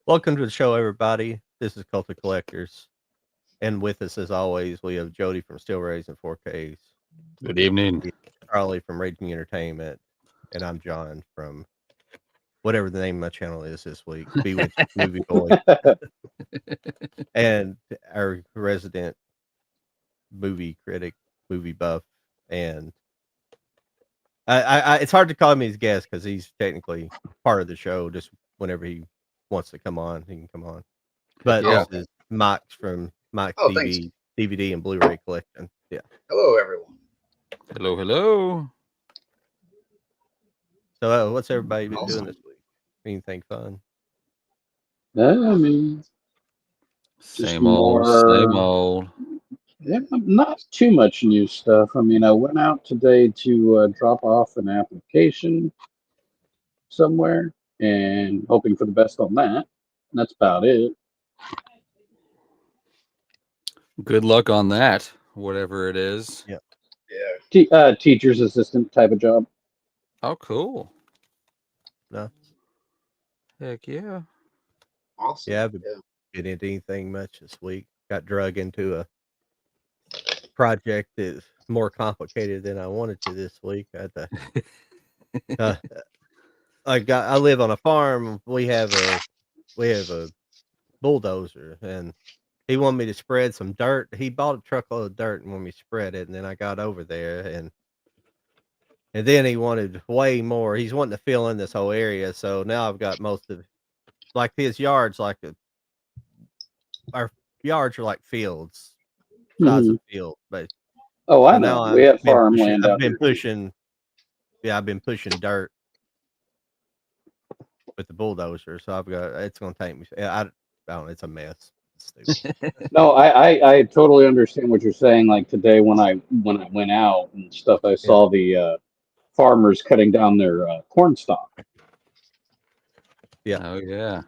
Welcome to the show, everybody. This is Cult of Collectors, and with us, as always, we have Jody from Steel Rays and 4Ks, Good evening. Charlie from Raging Entertainment, and I'm John from whatever the name of my channel is this week, Bewitched Movie Boy, and our resident movie critic, movie buff, and it's hard to call him his guest because he's technically part of the show. Just whenever he wants to come on, he can come on. But Yeah. this is Mike's from Mike's Oh, thanks. DVD and Blu-ray collection. Yeah. Hello, everyone. Hello, hello. So, what's everybody been Awesome. doing this week? Anything fun? I mean, Same old, same old. yeah, not too much new stuff. I mean, I went out today to drop off an application somewhere and hoping for the best on that. That's about it. Good luck on that, whatever it is. Yeah. Yeah. Teacher's assistant type of job. Oh, cool. No. Heck yeah. Awesome. Yeah, I haven't get into anything much this week. Got drug into a project that's more complicated than I wanted to this week. I had to, I live on a farm. We have a bulldozer, and he wanted me to spread some dirt. He bought a truckload of dirt and wanted me to spread it, and then I got over there and then he wanted way more. He's wanting to fill in this whole area, so now I've got most of like his yards our yards are like fields, size of field, but Oh, I so know. now We have been farmland I've out been here. pushing I've been pushing dirt with the bulldozer, so I've got it's gonna take me I don't know, it's a mess. It's stupid. No, I totally understand what you're saying. Like today when I went out and stuff, I saw the farmers cutting down their corn stalk. Yeah. Oh, yeah.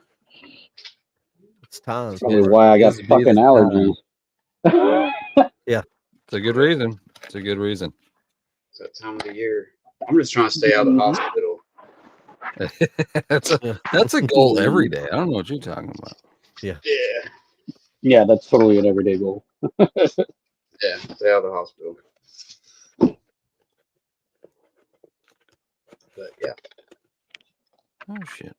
It's time. That's probably why I got Busy bee fucking this allergies. It's a good reason. It's a good reason. It's that time of the year. I'm just trying to stay out of the hospital. That's a goal every day. I don't know what you're talking about. Yeah. Yeah, that's totally an everyday goal. Yeah. Stay out of the hospital. But yeah. Oh shit.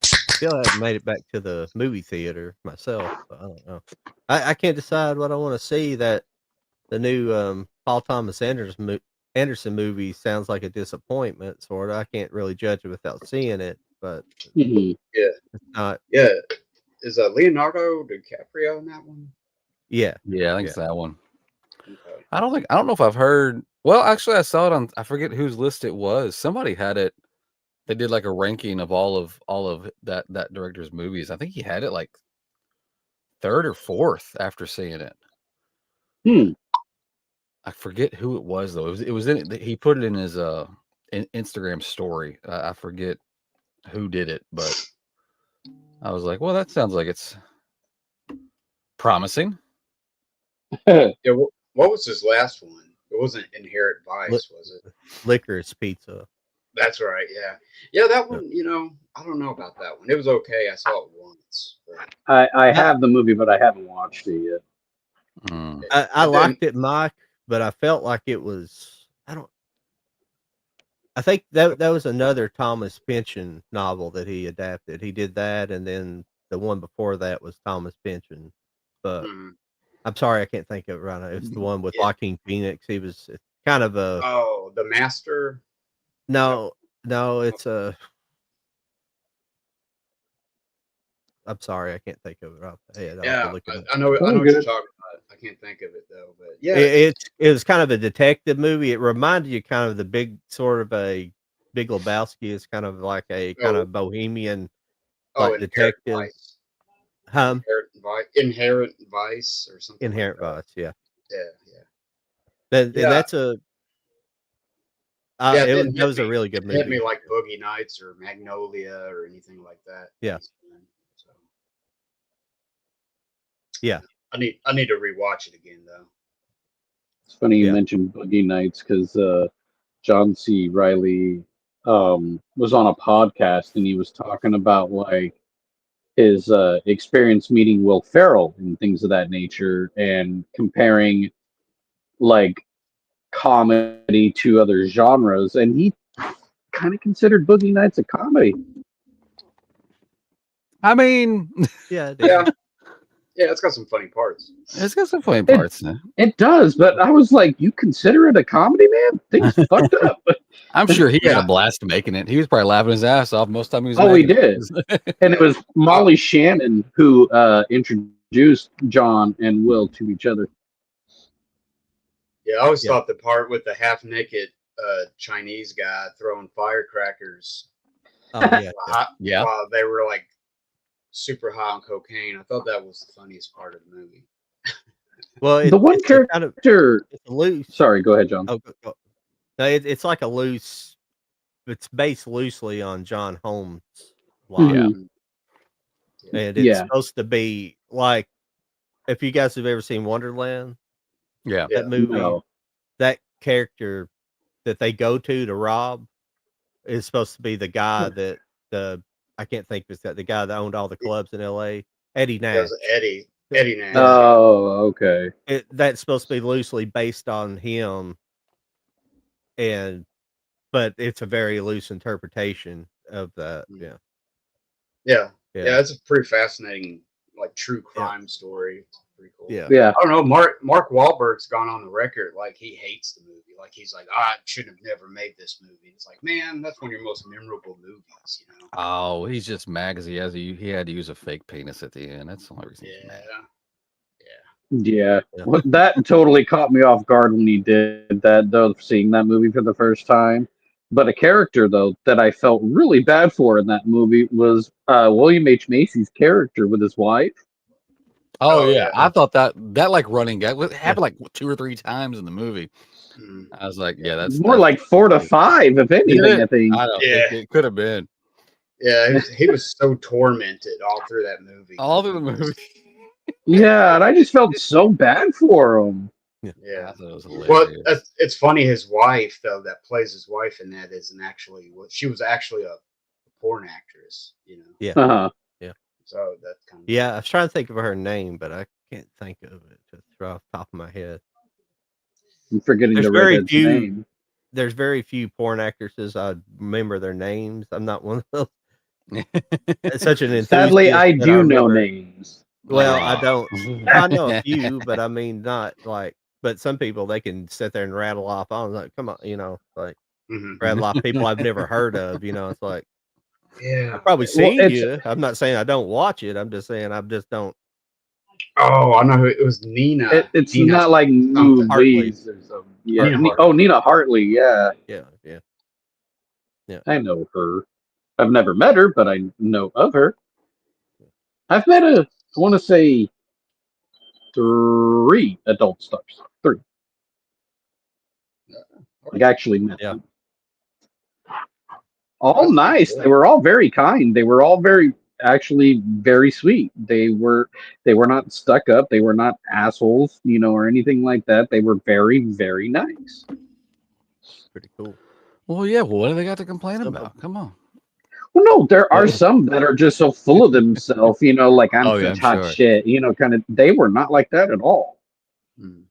Still haven't made it back to the movie theater myself. So I don't know. I can't decide what I want to see. That the new Paul Thomas Anderson movie sounds like a disappointment. Sort of. I can't really judge it without seeing it, but Mhm. it's not. Yeah. Is Leonardo DiCaprio in that one? Yeah. Yeah, I think it's that one. Okay. I don't know if I've heard. Well, actually, I saw it on. I forget whose list it was. Somebody had it. They did like a ranking of all of that director's movies. I think he had it like third or fourth after seeing it. Hmm. I forget who it was though. It was in. He put it in his Instagram story. I forget who did it, but I was like, well, that sounds like it's promising. Yeah. What was his last one? It wasn't Inherent Vice, was it? Licorice Pizza. That's right. Yeah. Yeah. That one. I don't know about that one. It was okay. I saw it once. But I have the movie, but I haven't watched it yet. Mm. I liked it, Mike, but I felt like it was. I think that was another Thomas Pynchon novel that he adapted. He did that, and then the one before that was Thomas Pynchon. But I'm sorry, I can't think of it right now. It's the one with Joaquin Phoenix. He was kind of a. Oh, The Master. No, it's a. I'm sorry, I can't think of it off the head. I'll have to look it up. I know what you're talking about. I can't think of it though, but yeah, it was kind of a detective movie. It reminded you kind of the big sort of a Big Lebowski. Is kind of like a kind of bohemian like detective. Vice. Inherent Vice or something. Inherent like Vice, yeah. Yeah. That's a. That was a really good movie. Hit me like Boogie Nights or Magnolia or anything like that. Yeah. So. Yeah. I need to rewatch it again though. It's funny you mentioned Boogie Nights because John C. Riley was on a podcast and he was talking about like his experience meeting Will Ferrell and things of that nature, and comparing like comedy to other genres, and he kind of considered Boogie Nights a comedy. I mean, Yeah, Yeah, yeah, it's got some funny parts. it's got some funny parts. It does, but I was like, you consider it a comedy, man? Things fucked up. I'm sure he had Yeah. a blast making it. He was probably laughing his ass off most of the time he was Oh, he making did. it. And it was Molly Shannon who introduced John and Will to each other. Yeah, I always Yeah. thought the part with the half-naked Chinese guy throwing firecrackers Oh yeah, Yeah. while they were like super high on cocaine. I thought that was the funniest part of the movie. Well, The one it's a kind of character. it's a loose. Sorry, go ahead, John. Oh, no, it's like a loose. It's based loosely on John Holmes' life, Mhm. and it's Yeah. supposed to be like if you guys have ever seen Wonderland, Yeah. Yeah. that movie, No. that character that they go to rob is supposed to be the guy that I can't think of the guy that owned all the clubs in L.A. Eddie That Nash. was Eddie Nash. Oh, okay. That's supposed to be loosely based on him, but it's a very loose interpretation of that. Yeah, Yeah. yeah, Yeah, it's a pretty fascinating, like, true crime story. It's pretty cool. yeah. Yeah. I don't know. Mark Wahlberg's gone on the record like he hates the movie. Like he's like, I should have never made this movie. It's like, man, that's one of your most memorable movies, you know? Oh, he's just mad because he had to use a fake penis at the end. That's the only reason he's Yeah. mad. Yeah. Yeah. Well, that totally caught me off guard when he did that, though, seeing that movie for the first time. But a character, though, that I felt really bad for in that movie was William H. Macy's character with his wife. Oh, Oh, yeah. yeah. I thought that like running gag happened like 2 or 3 times in the movie. Mm. I was like, yeah, that's More like 4 to 5, if anything, Did I it? think. I don't Yeah. think it could have been. Yeah, he was so tormented all through that movie. All through the movie. Yeah, and I just felt so bad for him. I Yeah. thought it was hilarious. Well, it's funny. His wife, though, that plays his wife in that, isn't actually. She was actually a porn actress. You know. Yeah. Uh-huh. So that's kind of. Yeah, I was trying to think of her name, but I can't think of it just right off the top of my head. I'm forgetting There's the very redhead's few- name. There's very few porn actresses I remember their names. I'm not one of those. It's such an enthusiast. Sadly, I that do know remember- names. Well, Oh. I don't. I know a few, but I mean, not like. But some people they can sit there and rattle off. I was like, come on, like Mhm. rattle off people I've never heard of. It's like Yeah. I've probably seen it's- you. I'm not saying I don't watch it. I'm just saying I just don't. Oh, I know who it was. Nina. It's Nina not like something. movies or something. Yeah. Nina Hartley. Nina Hartley. Yeah, Yeah. I know her. I've never met her, but I know of her. I've met I want to say 3 adult stars. 3. Like actually met Yeah. them. All nice. They were all very kind. They were all actually very sweet. They were not stuck up. They were not assholes, or anything like that. They were very, very nice. Pretty cool. Well, yeah. Well, what do they got to complain Some about? Come on. Well, no, there are some that are just so full of themselves, like I'm Oh, yeah, such I'm hot sure. shit, kind of. They were not like that at all. Mm.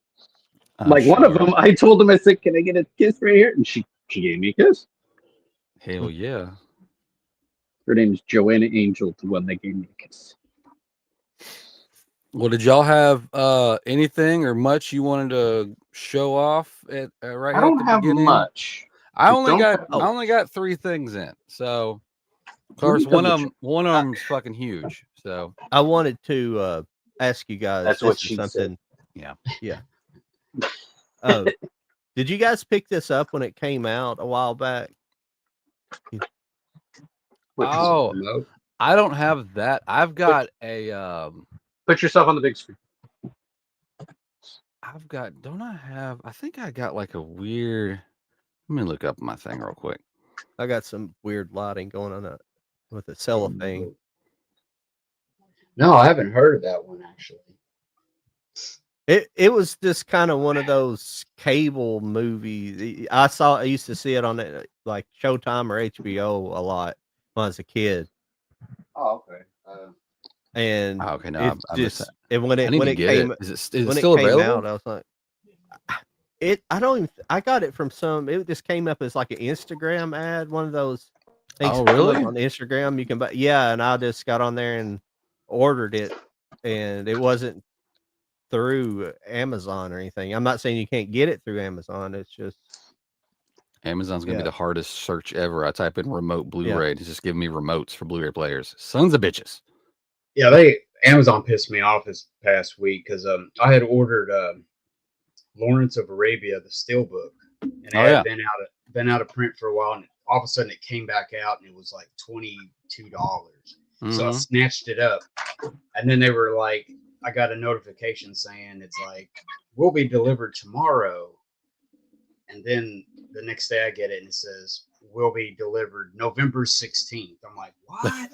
Like one of them, I told him, I said, "Can I get a kiss right here?" And she gave me a kiss. Hell yeah. Her name is Joanna Angel, the one that gave me a kiss. Well, did y'all have anything or much you wanted to show off at right I here don't at the have beginning? much. I I only don't got have I much. only got 3 things in. So, of Let me course, one double of them's fucking huge. So, I wanted to ask you guys. That's this what is she said. something. Yeah. Did you guys pick this up when it came out a while back? Oh, Remote. I don't have that. I've got a Put yourself on the big screen. don't I have? I think I got like a weird. Let me look up my thing real quick. I got some weird lighting going on with the cellophane. No, I haven't heard of that one actually. It was just kind of one of those cable movies. I used to see it on like Showtime or HBO a lot when I was a kid, Oh, okay. and Oh, okay, no, it's I missed that. just and when I need to it get it. came Is it when it still came available? out, I was like, I don't even. I got it from some. It just came up as like an Instagram ad. One of those things Oh, that come up really? on Instagram. You can buy. Yeah, and I just got on there and ordered it, and it wasn't through Amazon or anything. I'm not saying you can't get it through Amazon. It's just Amazon's gonna be yeah, the hardest search ever. I type in remote yeah. Blu-ray, it's just giving me remotes for Blu-ray players. Sons of bitches. Yeah, Amazon pissed me off this past week because I had ordered Lawrence of Arabia, the steelbook, and it Oh had yeah. been out of print for a while, and all of a sudden it came back out and it was like $22. So I Mm-hmm. snatched it up, and then they were like, I got a notification saying it's like will be delivered tomorrow, and then the next day I get it and it says will be delivered November 16th. I'm like, what?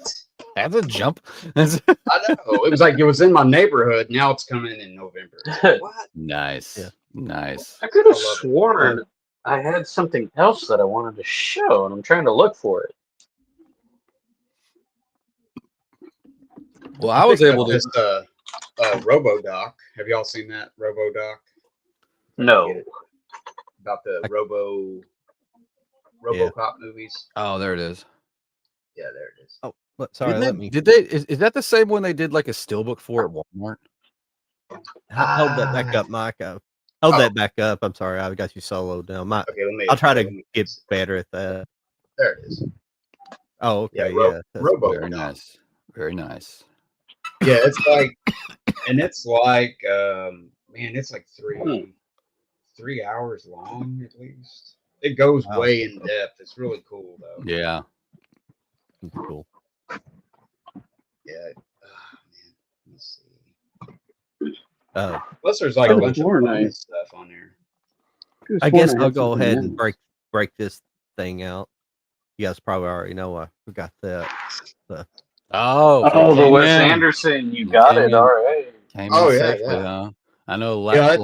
That's a jump. That's I know. It was like it was in my neighborhood. Now it's coming in November. What? nice. Yeah. Nice. I could I have love it. sworn I had something else that I wanted to show, and I'm trying to look for it. Well, I was picked up able to. this RoboDoc. Have y'all seen that RoboDoc? No. Get it? About the Yeah. RoboCop movies. Oh, there it is. Yeah, there it is. Oh, sorry. Didn't Let they, me did they? Is that the same one they did like a steelbook for at Walmart? hold that back up, Mike. Hold Oh. that back up. I'm sorry, I got you soloed down. Okay, I'll try let to me get fix it. better at that. There it is. Oh, Yeah, okay, yeah. That's RoboDoc. Very nice. Very nice. Yeah, it's like, and it's like, man, it's like 3 hours long at least. It goes Wow. way in depth. It's really cool though. Yeah. That's cool. Yeah. Man, let's see. Plus, there's like a Oh, bunch of more bonus nice. stuff on there. Could've I sworn guess I I'll had go something ahead and else. break this thing out. You guys probably already know I forgot that. Oh, Oh, the came Wes in. Anderson. You got Came it. in. All right. Came Oh, in yeah, safely, yeah. huh? I know. Yeah,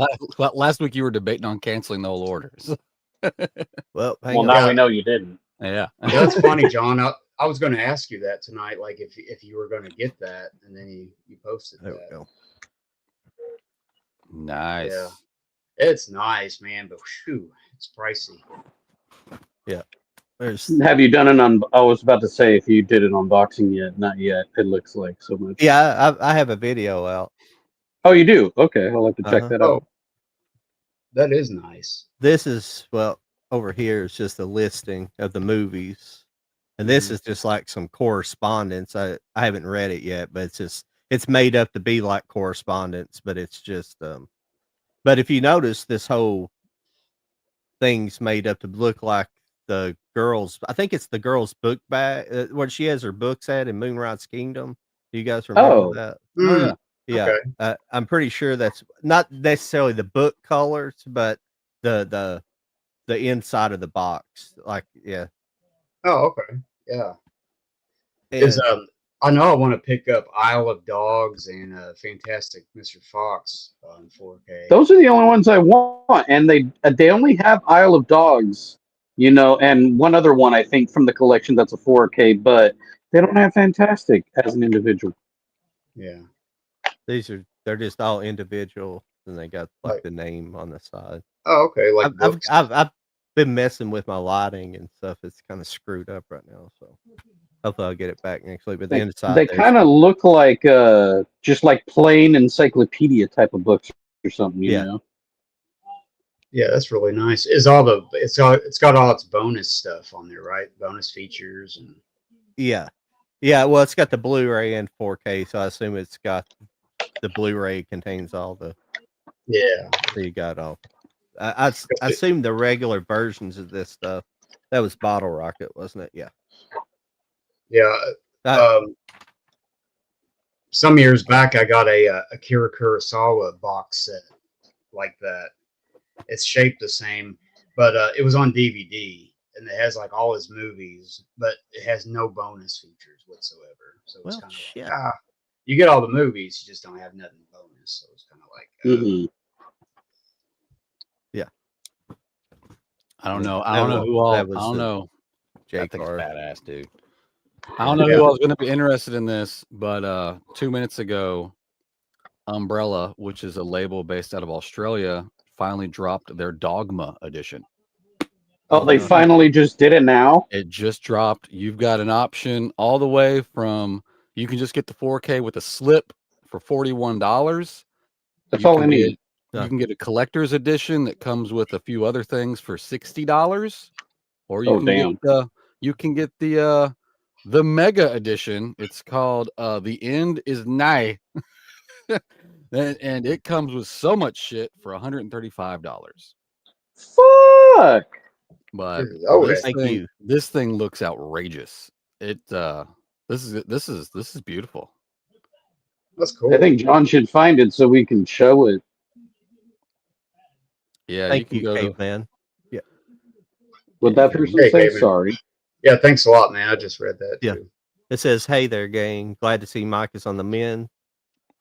Last week you were debating on canceling the whole orders. Well, hang Well, on. now Yeah. we know you didn't. Yeah. Yeah, that's funny, John. I was going to ask you that tonight, like if you were going to get that, and then you posted There that. we go. Nice. Yeah. It's nice, man, but whew, it's pricey. Yeah. There's Have you done I was about to say if you did an unboxing yet. Not yet. It looks like so much. yeah, I have a video out. Oh, you do? Okay. I'll have to check that Oh, out. that is nice. This is over here is just a listing of the movies. And this is just like some correspondence. I haven't read it yet, but it's made up to be like correspondence, but it's just but if you notice this whole thing's made up to look like the girl's I think it's the girl's book bag where she has her books at in Moonrise Kingdom. Do you guys remember Oh. that? Oh yeah. Yeah. Okay. I'm pretty sure that's not necessarily the book colors, but the inside of the box. Like, yeah. Oh, okay. Yeah. And I know I want to pick up Isle of Dogs and Fantastic Mr. Fox on 4K. Those are the only ones I want, and they only have Isle of Dogs, and one other one I think from the collection that's a 4K, but they don't have Fantastic as an individual. Yeah. they're just all individual, and they got like Like- the name on the side. Oh, okay. Like books. I've been messing with my lighting and stuff. It's kind of screwed up right now, so hopefully I'll get it back next week. But the inside, They kind of look like just like plain encyclopedia type of books or something, you Yeah. know. Yeah, that's really nice. It's got all its bonus stuff on there, right? Bonus features and yeah. Well, it's got the Blu-ray and 4K, so I assume it's got the Blu-ray contains all the. yeah. So you got all. I assume the regular versions of this stuff. That was Bottle Rocket, wasn't it? Yeah. Yeah. Some years back, I got a Akira Kurosawa box set like that. It's shaped the same, but it was on DVD, and it has like all his movies, but it has no bonus features whatsoever. So it's kind of like, you get all the movies, you just don't have nothing bonus. So it's kind of like, I don't know. I That don't know was- who all. that I was don't the know. That thing's J-Car. badass, dude. I don't know who else is going to be interested in this, but 2 minutes ago, Umbrella, which is a label based out of Australia, finally dropped their Dogma edition. Oh, they finally just did it now? It just dropped. You've got an option all the way from you can just get the 4K with a slip for $41. That's all I can need. You can get a collector's edition that comes with a few other things for $60, or you Oh, can damn. get the mega edition. It's called The End Is Nigh. and it comes with so much shit for $135. Fuck. But Oh, this thing looks outrageous. This is beautiful. That's cool. I think John should find it so we can show it. Yeah, Thank you you, can go caveman. Would Yeah, that person Hey, say David. sorry? Yeah, thanks a lot, man. I just read that Yeah. too. It says, "Hey there, gang. Glad to see Mike is on the mend.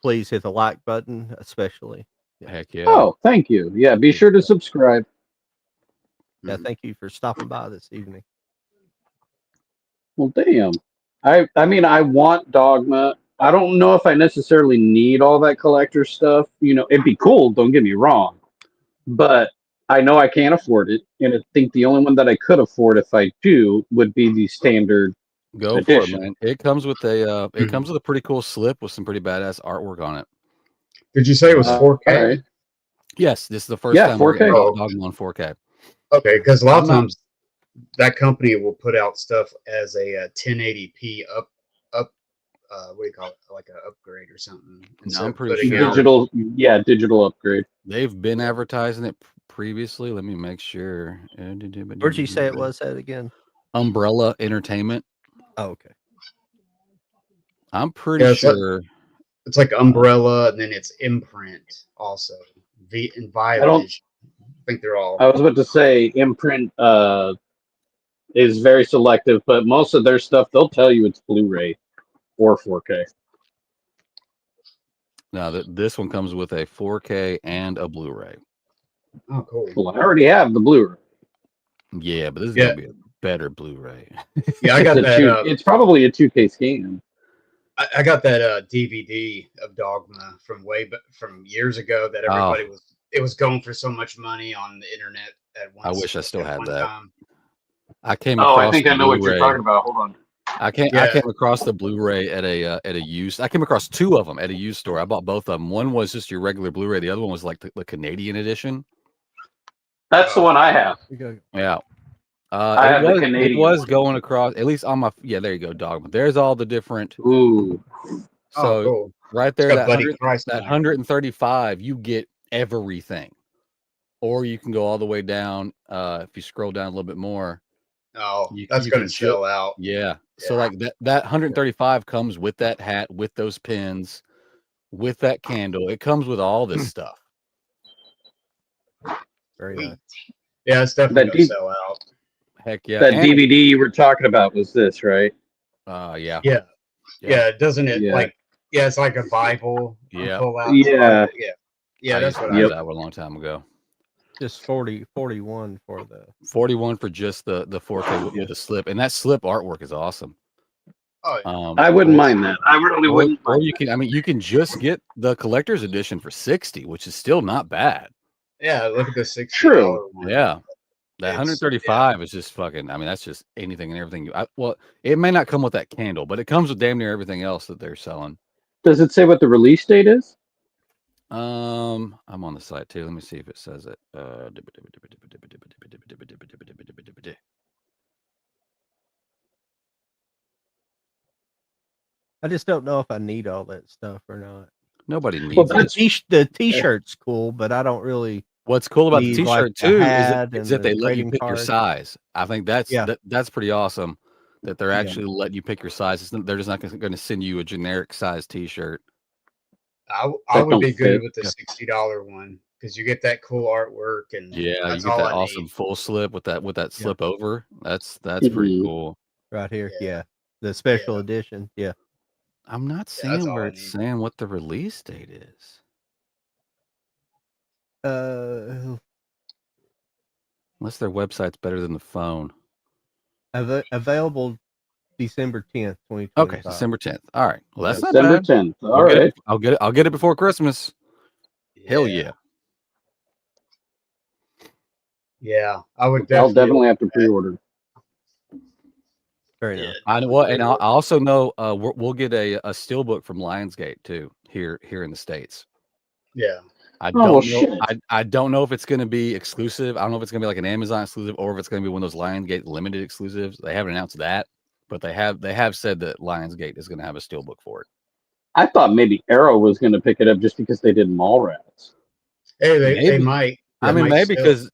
Please hit the like button, especially." Heck yeah. Oh, thank you. Yeah, be sure to subscribe. Yeah, thank you for stopping by this evening. Well, damn. I mean, I want Dogma. I don't know if I necessarily need all that collector stuff. You know, it'd be cool, don't get me wrong. But I know I can't afford it. And I think the only one that I could afford if I do would be the standard Go edition. for it, man. It comes with a pretty cool slip with some pretty badass artwork on it. Did you say it was 4K? All right. Yes, this is the first Yeah, time we're 4K. getting Oh. Dogma on 4K. Okay, because a lot of I'm not- times that company will put out stuff as a 1080p up what do you call it, like an upgrade or something. Instead I'm of pretty putting sure- out- Digital upgrade. They've been advertising it previously. Let me make sure. Where'd you say it was at again? Umbrella Entertainment. Oh, okay. I'm pretty Yeah, it's sure. it's like Umbrella, and then it's Imprint also. And Violation. I think they're all. I was about to say Imprint is very selective, but most of their stuff they'll tell you it's Blu-ray or 4K. Now this one comes with a 4K and a Blu-ray. Oh, cool. Well, I already have the Blu-ray. Yeah, but this is Yeah. gonna be a better Blu-ray. Yeah, I got It's a that. it's probably a 2K scan. I got that DVD of Dogma from years ago that everybody was going for so much money on the internet at once. I wish I still had that. Time. I came Oh, across I think the I know what you're Blu-ray. talking about. Hold on. I came across the Blu-ray at a used. I came across two of them at a used store. I bought both of them. One was just your regular Blu-ray. The other one was like the Canadian edition. That's the one I have. Yeah. I have the It Canadian was one. going across, at least on my. Yeah, there you go, Dogma. There's all the different. Ooh. So cool. right there, It's that got Buddy Price on it. 135, you get everything, or you can go all the way down. If you scroll down a little bit more. Oh, You that's can going to sell out. Yeah. So like that 135 comes with that hat, with those pins, with that candle. It comes with all this stuff. Very Sweet. nice. Yeah, it's definitely That going to sell out. Heck yeah. That And DVD you were talking about was this, right? yeah. Yeah, doesn't it? Yeah. Like, yeah, it's like a Bible. you Yeah. Pull out Yeah. Yeah, I that's used to what have I. that one a long time ago. Just 41 for the 41 for just the 4K with the slip, and that slip artwork is awesome. Oh, yeah. I wouldn't mind that. I really wouldn't. Or you can, I mean, you can just get the collector's edition for 60, which is still not bad. Yeah, look at the $60 True. one. Yeah. That It's- 135 is just fucking. I mean, that's just anything and everything. Well, it may not come with that candle, but it comes with damn near everything else that they're selling. Does it say what the release date is? I'm on the site too. Let me see if it says it. I just don't know if I need all that stuff or not. Nobody needs Well, it. The t-shirt's cool, but I don't really What's cool about the need, T-shirt like, the too hat is and that they the let you trading pick your card. size. I think that's Yeah. that's pretty awesome that they're Yeah. actually letting you pick your size. They're just not going to send you a generic size T-shirt. I That would be don't good fit. with the $60 one because you get that cool artwork and Yeah, you that's get all that I awesome need. full slip with that Yeah. slip over. That's pretty Mhm. cool. Right here. Yeah. Yeah. The special Yeah. edition. Yeah. I'm not that's seeing all where I it's need. saying what the release date is. Unless their website's better than the phone. Available December 10th, 2025. Okay, December 10th. All right. Well, that's not December bad. 10th. All right. I'll get it before Christmas. Hell yeah. Yeah, I would I'll definitely have to that. pre-order. Fair enough. I know. Well, and I also know we'll get a steelbook from Lionsgate too here in the States. Yeah. I don't know. Shit. I don't know if it's going to be exclusive. I don't know if it's going to be like an Amazon exclusive or if it's going to be one of those Lionsgate limited exclusives. They haven't announced that, but they have said that Lionsgate is going to have a steelbook for it. I thought maybe Arrow was going to pick it up just because they did Mallrats. Hey, they might. I mean, might maybe still. because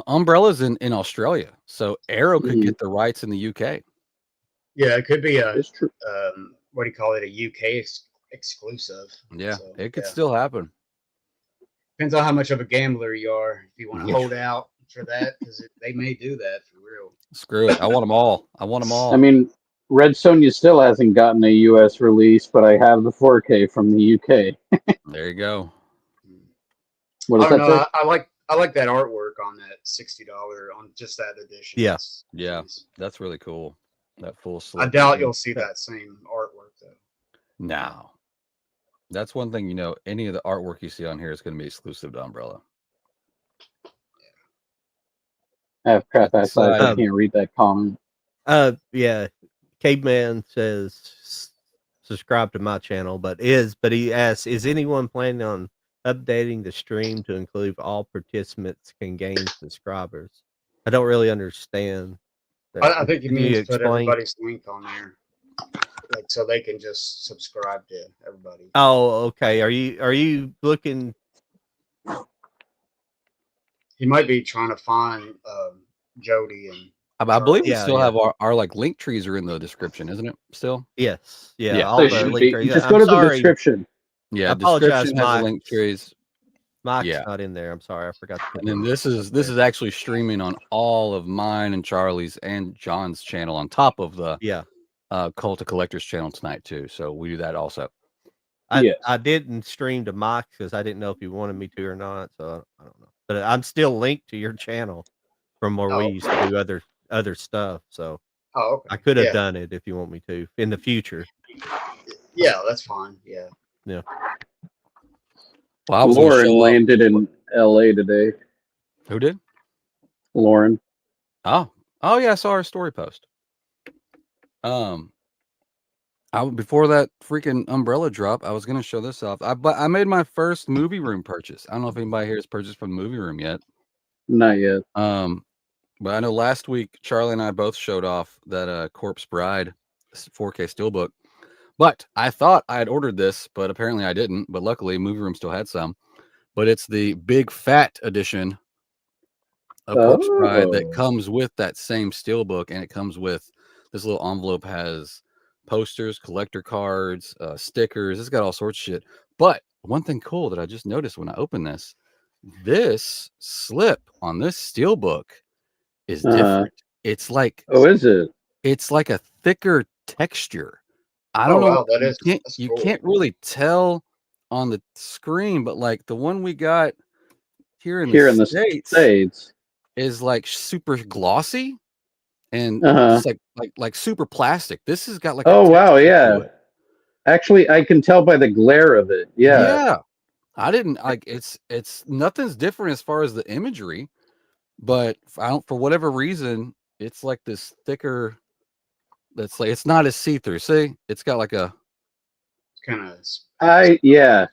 Umbrella's in Australia, so Arrow could Mhm. get the rights in the UK. Yeah, it could be a It's true. what do you call it? A UK exclusive. Yeah, So, it could still happen. Depends on how much of a gambler you are. If you want to Yeah. hold out for that, because they may do that for real. Screw it. I want them all. I want them all. I mean, Red Sonja still hasn't gotten a US release, but I have the 4K from the UK. There you go. What I does don't that know. say? I like that artwork on that $60 on just that edition. Yeah. Yeah, Nice. that's really cool. That full I slip. doubt you'll see that same artwork though. No. That's one thing, any of the artwork you see on here is going to be exclusive to Umbrella. I have crap That's ass eyes. I exciting. can't read that comment. Yeah. Caveman says subscribe to my channel, but he asks, is anyone planning on updating the stream to include all participants can gain subscribers? I don't really understand. I think he Can you means put explain? everybody's link on there, like so they can just subscribe to everybody. Oh, okay. Are you looking? He might be trying to find Jody and. I believe we Yeah, still yeah. have our like link trees are in the description, isn't it? Still? Yes. Yeah. Yeah. All They the should link be. trees. Just I'm go to the sorry, description. Yeah, I apologize, description has the Mike. link trees. Mike's Yeah. not in there. I'm sorry. I forgot to put And then Mike this up is there. actually streaming on all of mine and Charlie's and John's channel on top of the Yeah. Cult of Collectors channel tonight too. So we do that also. Yes. I didn't stream to Mike because I didn't know if you wanted me to or not. So I don't know. But I'm still linked to your channel from where we used to do other stuff. So Oh, okay. I could have done it if you want me to in the future. Yeah, that's fine. Yeah. Yeah. Well, I was gonna Lauren show off- landed in LA today. Who did? Lauren. Oh yeah, I saw our story post. Before that freaking Umbrella drop, I was gonna show this off. I made my first movie room purchase. I don't know if anybody here has purchased from the movie room yet. Not yet. But I know last week Charlie and I both showed off that Corpse Bride 4K steelbook. But I thought I had ordered this, but apparently I didn't. But luckily, movie room still had some. But it's the big fat edition of Corpse Bride that comes with that same steelbook, and it comes with this little envelope has posters, collector cards, stickers. It's got all sorts of shit. But one thing cool that I just noticed when I opened this slip on this steelbook is different. It's like is it? It's like a thicker texture. I don't know. Wow, that is. You Cool. can't really tell on the screen, but like the one we got here in the States is like super glossy and just like super plastic. This has got like wow, yeah. Actually, I can tell by the glare of it. Yeah. I didn't like it's nothing's different as far as the imagery, but for whatever reason, it's like this thicker. That's like it's not as see-through. See, it's got like a kind of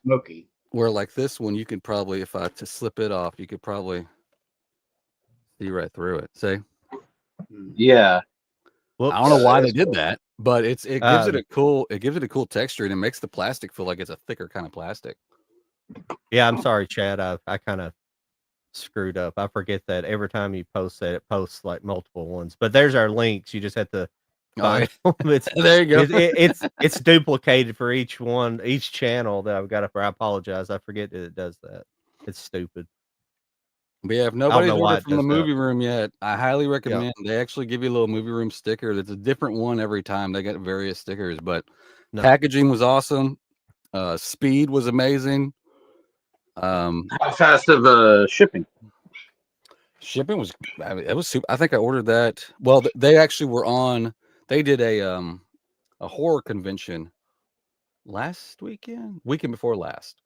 smoky. Where like this one, you could probably, if I to slip it off, you could probably see right through it. See? Yeah. I don't know why they did that, but it gives it a cool texture, and it makes the plastic feel like it's a thicker kind of plastic. Yeah, I'm sorry, Chad. I kind of screwed up. I forget that every time you post that, it posts like multiple ones. But there's our links. You just have to find them. There you go. It's duplicated for each channel that I've got up there. I apologize. I forget that it does that. It's stupid. But yeah, if nobody's ordered from the movie room yet, I highly recommend. They actually give you a little movie room sticker. That's a different one every time. They got various stickers, but packaging was awesome. Speed was amazing. How fast of shipping? Shipping was, I mean, it was super. I think I ordered that. Well, they actually were on. They did a horror convention weekend before last,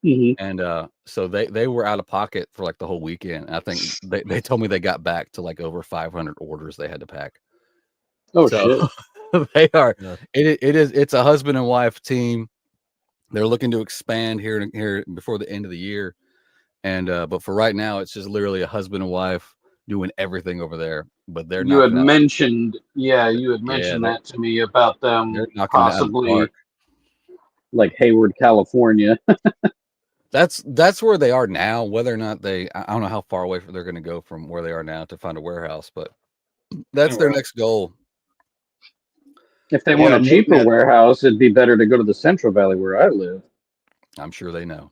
and so they were out of pocket for like the whole weekend. I think they told me they got back to like over 500 orders they had to pack. Oh So shit! they are. Yeah. It's a husband and wife team. They're looking to expand here before the end of the year, and but for right now, it's just literally a husband and wife doing everything over there. But they're You had knocking out. mentioned, yeah, you had Yeah, mentioned that to me about them they're knocking it out of the possibly park. like Hayward, California. That's where they are now. Whether or not I don't know how far away they're going to go from where they are now to find a warehouse, but that's their next goal. If they Yeah, want a I'm cheaper looking at- warehouse, it'd be better to go to the Central Valley where I live. I'm sure they know.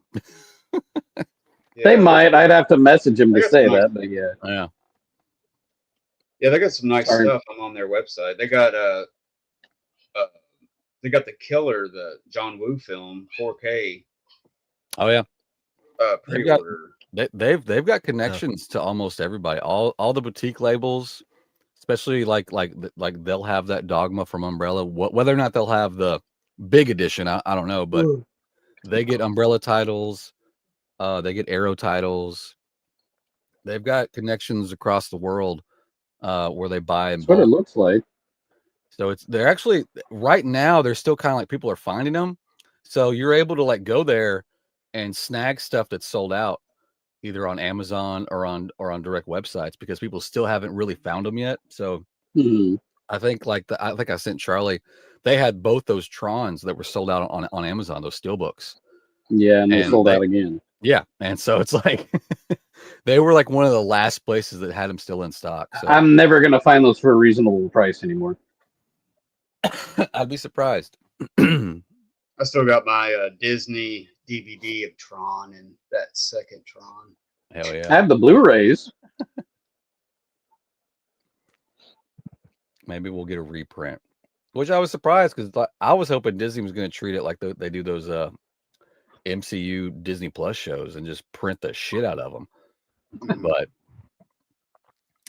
They Yeah, might. I'd have to message them to I got say some that, but yeah. Yeah. Yeah, they got some nice Sorry. stuff. I'm on their website. They got the Killer, the John Woo film, 4K Oh yeah. pre-order. They've got connections to almost everybody. All the boutique labels, especially like they'll have that Dogma from Umbrella. Whether or not they'll have the big edition, I don't know, but they get Umbrella titles. They get Arrow titles. They've got connections across the world where they buy in That's what it bulk. looks like. So they're actually right now they're still kind of like people are finding them. So you're able to like go there and snag stuff that's sold out either on Amazon or on direct websites because people still haven't really found them yet. So I think I think I sent Charlie. They had both those Trons that were sold out on Amazon, those steelbooks. Yeah, and they And sold out again. Yeah, and so it's like they were like one of the last places that had them still in stock. So I'm never gonna find those for a reasonable price anymore. I'd be surprised. I still got my Disney DVD of Tron and that second Tron. Hell yeah. I have the Blu-rays. Maybe we'll get a reprint, which I was surprised because I was hoping Disney was going to treat it like they do those MCU Disney Plus shows and just print the shit out of them. But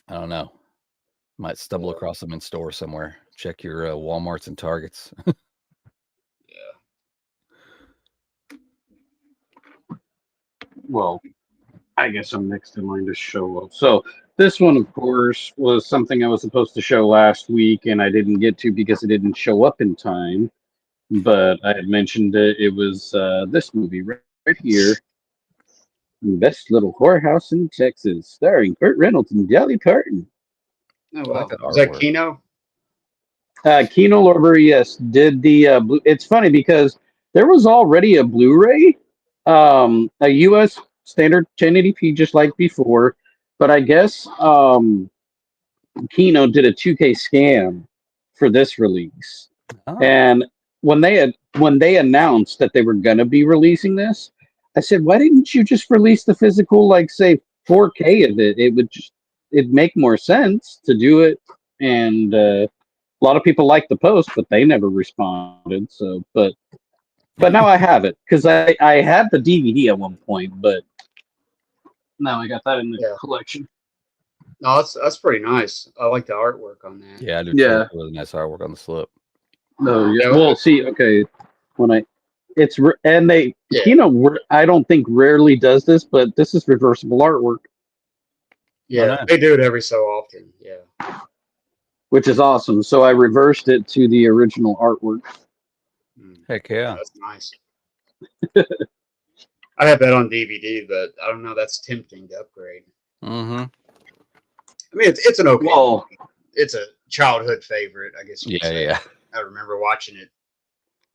I don't know. Might stumble across them in store somewhere. Check your Walmarts and Targets. Well, I guess I'm next in line to show up. So this one, of course, was something I was supposed to show last week, and I didn't get to because it didn't show up in time. But I had mentioned it. It was this movie right here. Best Little Whorehouse in Texas, starring Burt Reynolds and Dolly Parton. Oh, I wow. like that Is that artwork. Kino? Kino Lorber, yes, did the. It's funny because there was already a Blu-ray, a U.S. standard 1080p, just like before, but I guess Kino did a 2K scan for this release, and when they announced that they were gonna be releasing this, I said, why didn't you just release the physical, like say 4K of it? It'd make more sense to do it, and a lot of people liked the post, but they never responded. So, but now I have it because I had the DVD at one point, but now I got that in the collection. No, that's pretty nice. I like the artwork on that. Yeah, I do. Yeah. Too. Really nice artwork on the slip. No, Yeah, well, see, okay, Yeah. Kino, I don't think rarely does this, but this is reversible artwork, Yeah, nice. they do it every so often. Yeah. which is awesome. So I reversed it to the original artwork. Heck yeah. That's nice. I have that on DVD, but I don't know. That's tempting to upgrade. Mm-hmm. I mean, it's an okay. Well, It's a childhood favorite, I guess. You could say. Yeah. I remember watching it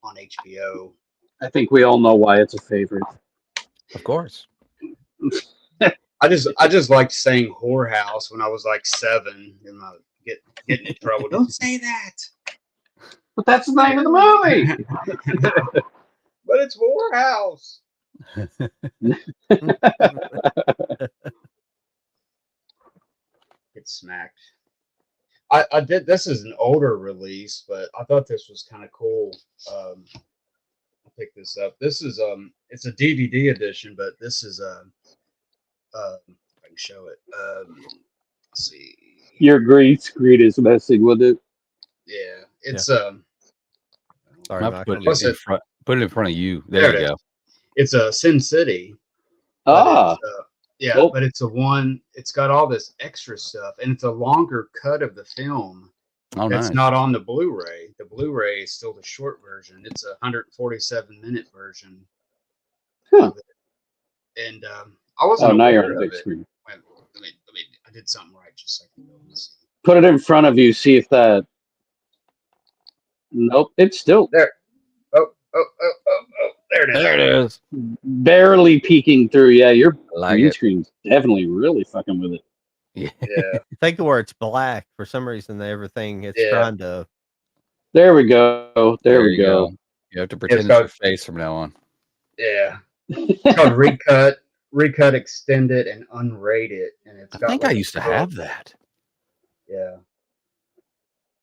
on HBO. I think we all know why it's a favorite. Of course. I just liked saying whorehouse when I was like 7 and I getting in trouble. Don't say that. But that's the name of the movie. But it's whorehouse. Get smacked. I did. This is an older release, but I thought this was kind of cool. I'll pick this up. This is it's a DVD edition, but this is I can can show it. Let's see. Your green screen is messing with it. Yeah, it's Sorry, I have to Michael. put it in front. Put it in front of you. There There it you is. go. it's a Sin City. But Ah, yeah, Oh. but it's a one. It's got all this extra stuff, and it's a longer cut of the film. Oh, That's nice. not on the Blu-ray. The Blu-ray is still the short version. It's a 147-minute version. Huh. And I wasn't now you're aware on the of big it. screen. Let me, I did something right just a second ago. Let's see. Put it in front of you. See if that. Nope, it's still There. Oh, there it is. There it is. barely peeking through. Yeah, your I like green it. screen's definitely really fucking with it. Yeah. Yeah. Think of where it's black. For some reason, everything it's Yeah. trying to. There we go. There we you go. You have to pretend it's called- your face from now on. Yeah. It's called recut, extended, and unrated. And it's I got think like I a used to pro- have that. Yeah.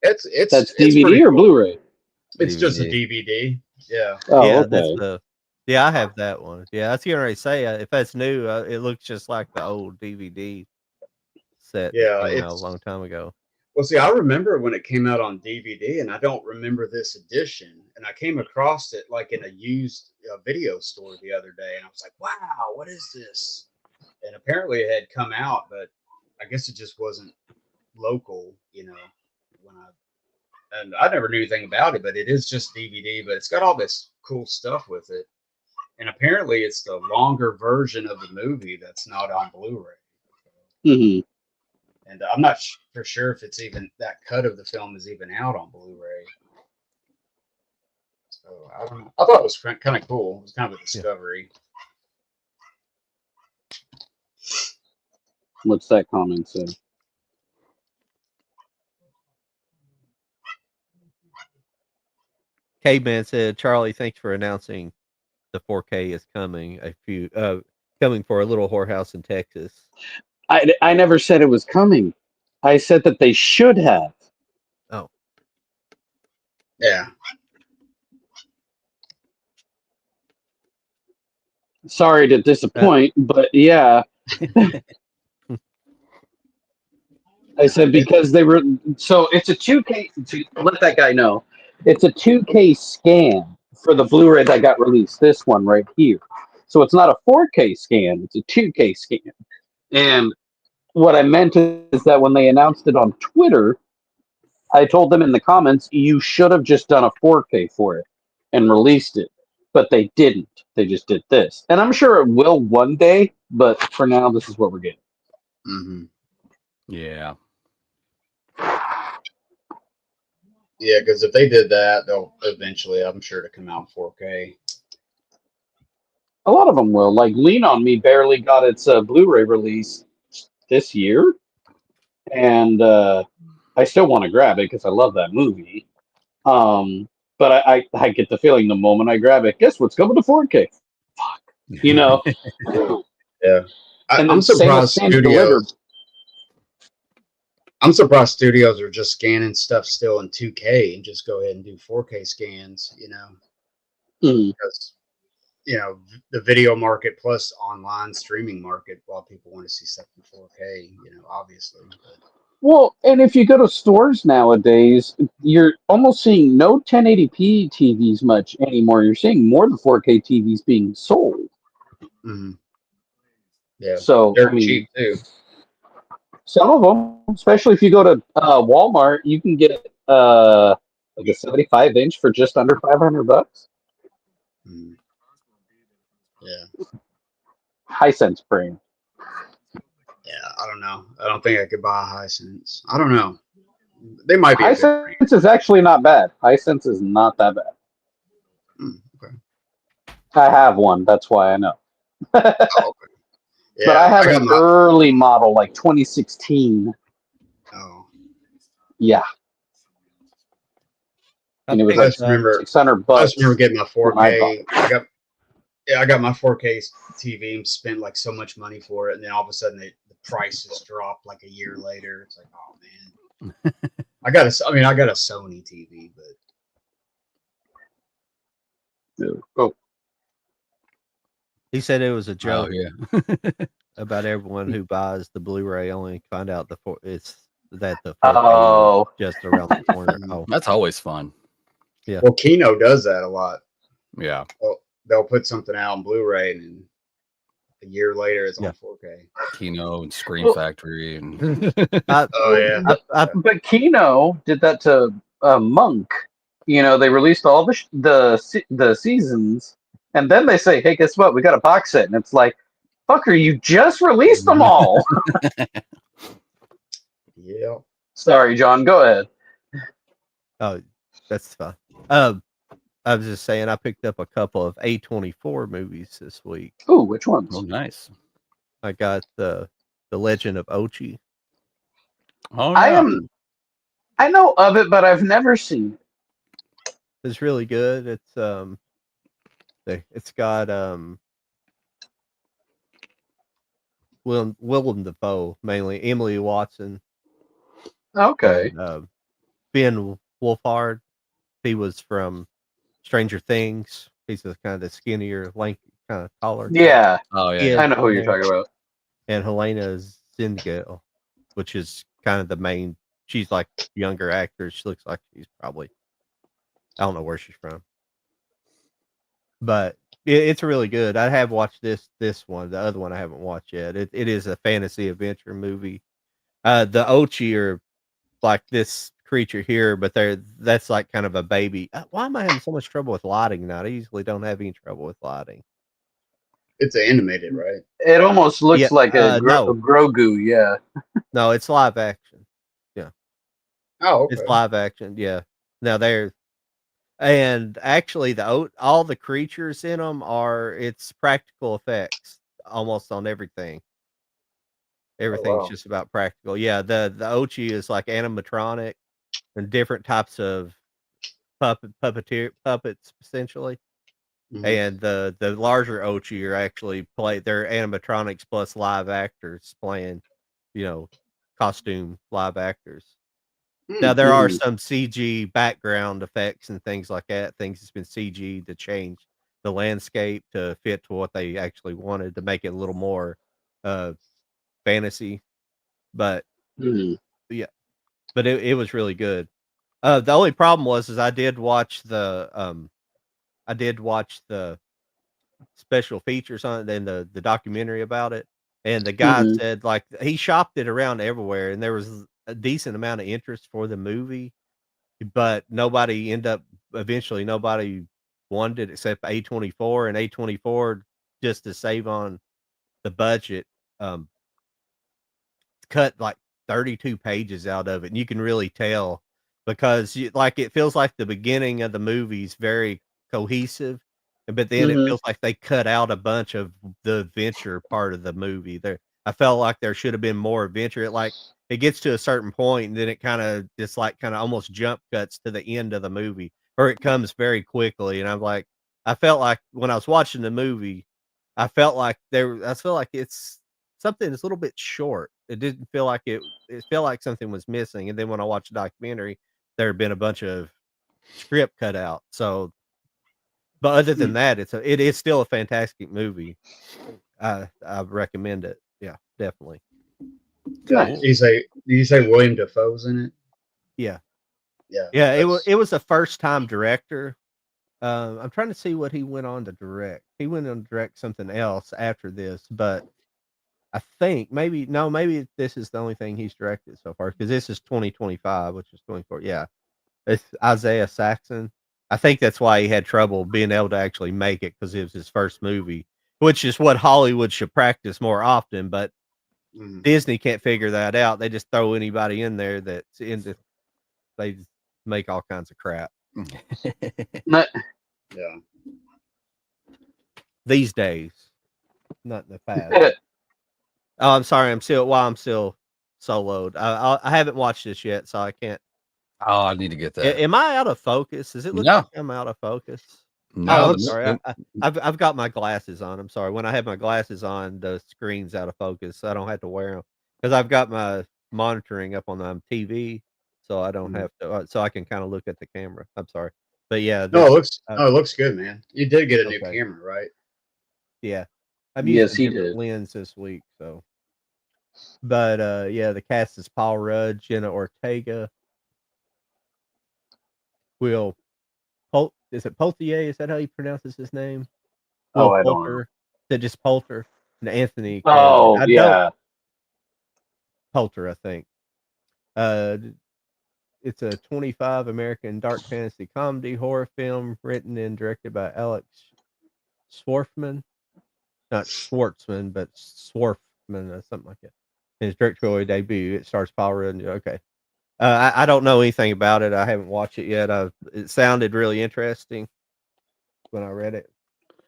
It's That's it's DVD pretty or cool. Blu-ray? It's just a DVD. DVD. Yeah. Oh, yeah, okay. that's the. Yeah, I have that one. Yeah, that's what I say. If that's new, it looks just like the old DVD set Yeah, that came out a it's- long time ago. Well, see, I remember when it came out on DVD, and I don't remember this edition. And I came across it like in a used video store the other day, and I was like, "Wow, what is this?" And apparently, it had come out, but I guess it just wasn't local, and I never knew anything about it. But it is just DVD, but it's got all this cool stuff with it. And apparently, it's the longer version of the movie that's not on Blu-ray. Mhm. And I'm not for sure if it's even that cut of the film is even out on Blu-ray. So I don't know. I thought it was kind of cool. It was kind of a discovery. What's that comment say? Caveman said, "Charlie, thanks for announcing the 4K is coming. Coming for a little whorehouse in Texas." I never said it was coming. I said that they should have. Oh, Yeah. Sorry to disappoint, but yeah. I said because they were so it's a 2K to let that guy know. It's a 2K scan for the Blu-ray that got released. This one right here. So it's not a 4K scan, it's a 2K scan. And what I meant is that when they announced it on Twitter, I told them in the comments, you should have just done a 4K for it and released it. But they didn't. They just did this. And I'm sure it will one day, but for now, this is what we're getting. Mm-hmm. Yeah. Yeah, because if they did that, they'll eventually, I'm sure, to come out in 4K. A lot of them will. Like Lean On Me barely got its Blu-ray release this year. And I still want to grab it because I love that movie. But I get the feeling the moment I grab it, guess what's coming to 4K? Fuck. You know? Yeah. And I'm then surprised same delivered. I'm surprised studios are just scanning stuff still in 2K and just go ahead and do 4K scans, Mhm. because, the video market plus online streaming market, while people want to see stuff in 4K, obviously. But, Well, and if you go to stores nowadays, you're almost seeing no 1080p TVs much anymore. You're seeing more than 4K TVs being sold. yeah. So, They're I mean, cheap too. some of them, especially if you go to Walmart, you can get like a 75-inch for just under $500. Mhm. Yeah. Hisense brand. Yeah. I don't know. I don't think I could buy a Hisense. I don't know. They might be a good brand. Hisense is actually not bad. Hisense is not that bad. Okay. I have one. That's why I know. Oh, okay. Yeah, But I have got an early model, like 2016. Oh, Yeah. And it was I like just remember. $600 I just remember getting my when I 4K. bought I got my 4K TV and spent like so much money for it, and then all of a sudden the prices dropped like a year later. It's like, oh man. I got a Sony TV, but Oh, he said it was a joke. Oh, yeah. about everyone who buys the Blu-ray only find out the 4K is Oh. just around the corner. Oh, That's always fun. Well, Kino does that a lot. Yeah. They'll put something out on Blu-ray, and then a year later it's on 4K. Kino and Screen Well- Factory and Oh yeah. But Kino did that to Monk. You know, they released all the seasons, and then they say, "Hey, guess what? We got a box set," and it's like, "Fucker, you just released them all." Yeah. Sorry, John. Go ahead. Oh, that's fine. I was just saying I picked up a couple of A24 movies this week. Ooh, which ones? oh, nice. I got the Legend of Ochi. Oh, yeah. I know of it, but I've never seen it. It's really good. It's got Willem Dafoe mainly, Emily Watson, Okay. and Ben Wolfhard. He was from Stranger Things. He's the kind of the skinnier, lanky, kind of taller. guy. Yeah, Oh, yeah. I know who you're talking about. And Helena Zingel, which is kind of the main. She's like younger actress. She looks like she's probably, I don't know where she's from, but it's really good. I have watched this one. The other one I haven't watched yet. It is a fantasy adventure movie. The Ochi are like this creature here, but that's like kind of a baby. Why am I having so much trouble with lighting now? I usually don't have any trouble with lighting. It's animated, right? It almost looks like a no. Grogu. Yeah. No, it's live action. Oh, okay. It's live action. Yeah. Now and actually all the creatures in them it's practical effects almost on everything. Everything's wow. just about practical. Yeah, the Ochi is like animatronic and different types of puppets essentially. Mhm. And the larger Ochi are actually they're animatronics plus live actors playing, costume live actors. Now there are some CG background effects and things like that, things that's been CG to change the landscape to fit to what they actually wanted to make it a little more fantasy. But yeah, but it was really good. The only problem is I did watch the special features on it and the documentary about it. And the guy said like he shopped it around everywhere and there was a decent amount of interest for the movie, but eventually nobody wanted it except A24, and A24 just to save on the budget cut like 32 pages out of it, and you can really tell because it feels like the beginning of the movie is very cohesive, but then it feels like they cut out a bunch of the adventure part of the movie. I felt like there should have been more adventure. It gets to a certain point, and then it kind of almost jump cuts to the end of the movie, or it comes very quickly. And I felt like when I was watching the movie, I felt like it's something that's a little bit short. It didn't feel like it felt like something was missing, and then when I watched the documentary, there had been a bunch of script cut out. So, but other than that, it is still a fantastic movie. I recommend it. Yeah, definitely. Did you say William Dafoe's in it? Yeah. Yeah. Yeah, it was a first-time director. I'm trying to see what he went on to direct. He went on to direct something else after this, but I think maybe this is the only thing he's directed so far because this is 2025, which is 24. Yeah, it's Isaiah Saxon. I think that's why he had trouble being able to actually make it because it was his first movie, which is what Hollywood should practice more often. But Disney can't figure that out. They just throw anybody in there that's into. They just make all kinds of crap. Yeah. These days, not in the past. Oh, I'm sorry. I'm still soloed. I haven't watched this yet, so I can't. Oh, I need to get that. Am I out of focus? Does it look No. like I'm out of focus? No, I'm sorry. I've got my glasses on. I'm sorry. When I have my glasses on, the screen's out of focus. So I don't have to wear them because I've got my monitoring up on the TV, so I don't have to. So I can kind of look at the camera. I'm sorry, but yeah. No, it looks good, man. You did get a new camera, right? Yeah. I've Yes, used a he different did. lens this week, so. But yeah, the cast is Paul Rudd, Jenna Ortega, Will is it Poultier? Is that how he pronounces his name? Oh, Will I don't know. Poulter. Is it just Poulter? And Anthony Campbell. Oh, I don't yeah. Poulter, I think. Uh, it's a 25 American dark fantasy comedy horror film written and directed by Alex Swarfman. Not Schwartzman, but Swarfman or something like that. In his directorial debut, it stars Paul Rudd. Okay. I don't know anything about it. I haven't watched it yet. It sounded really interesting when I read it.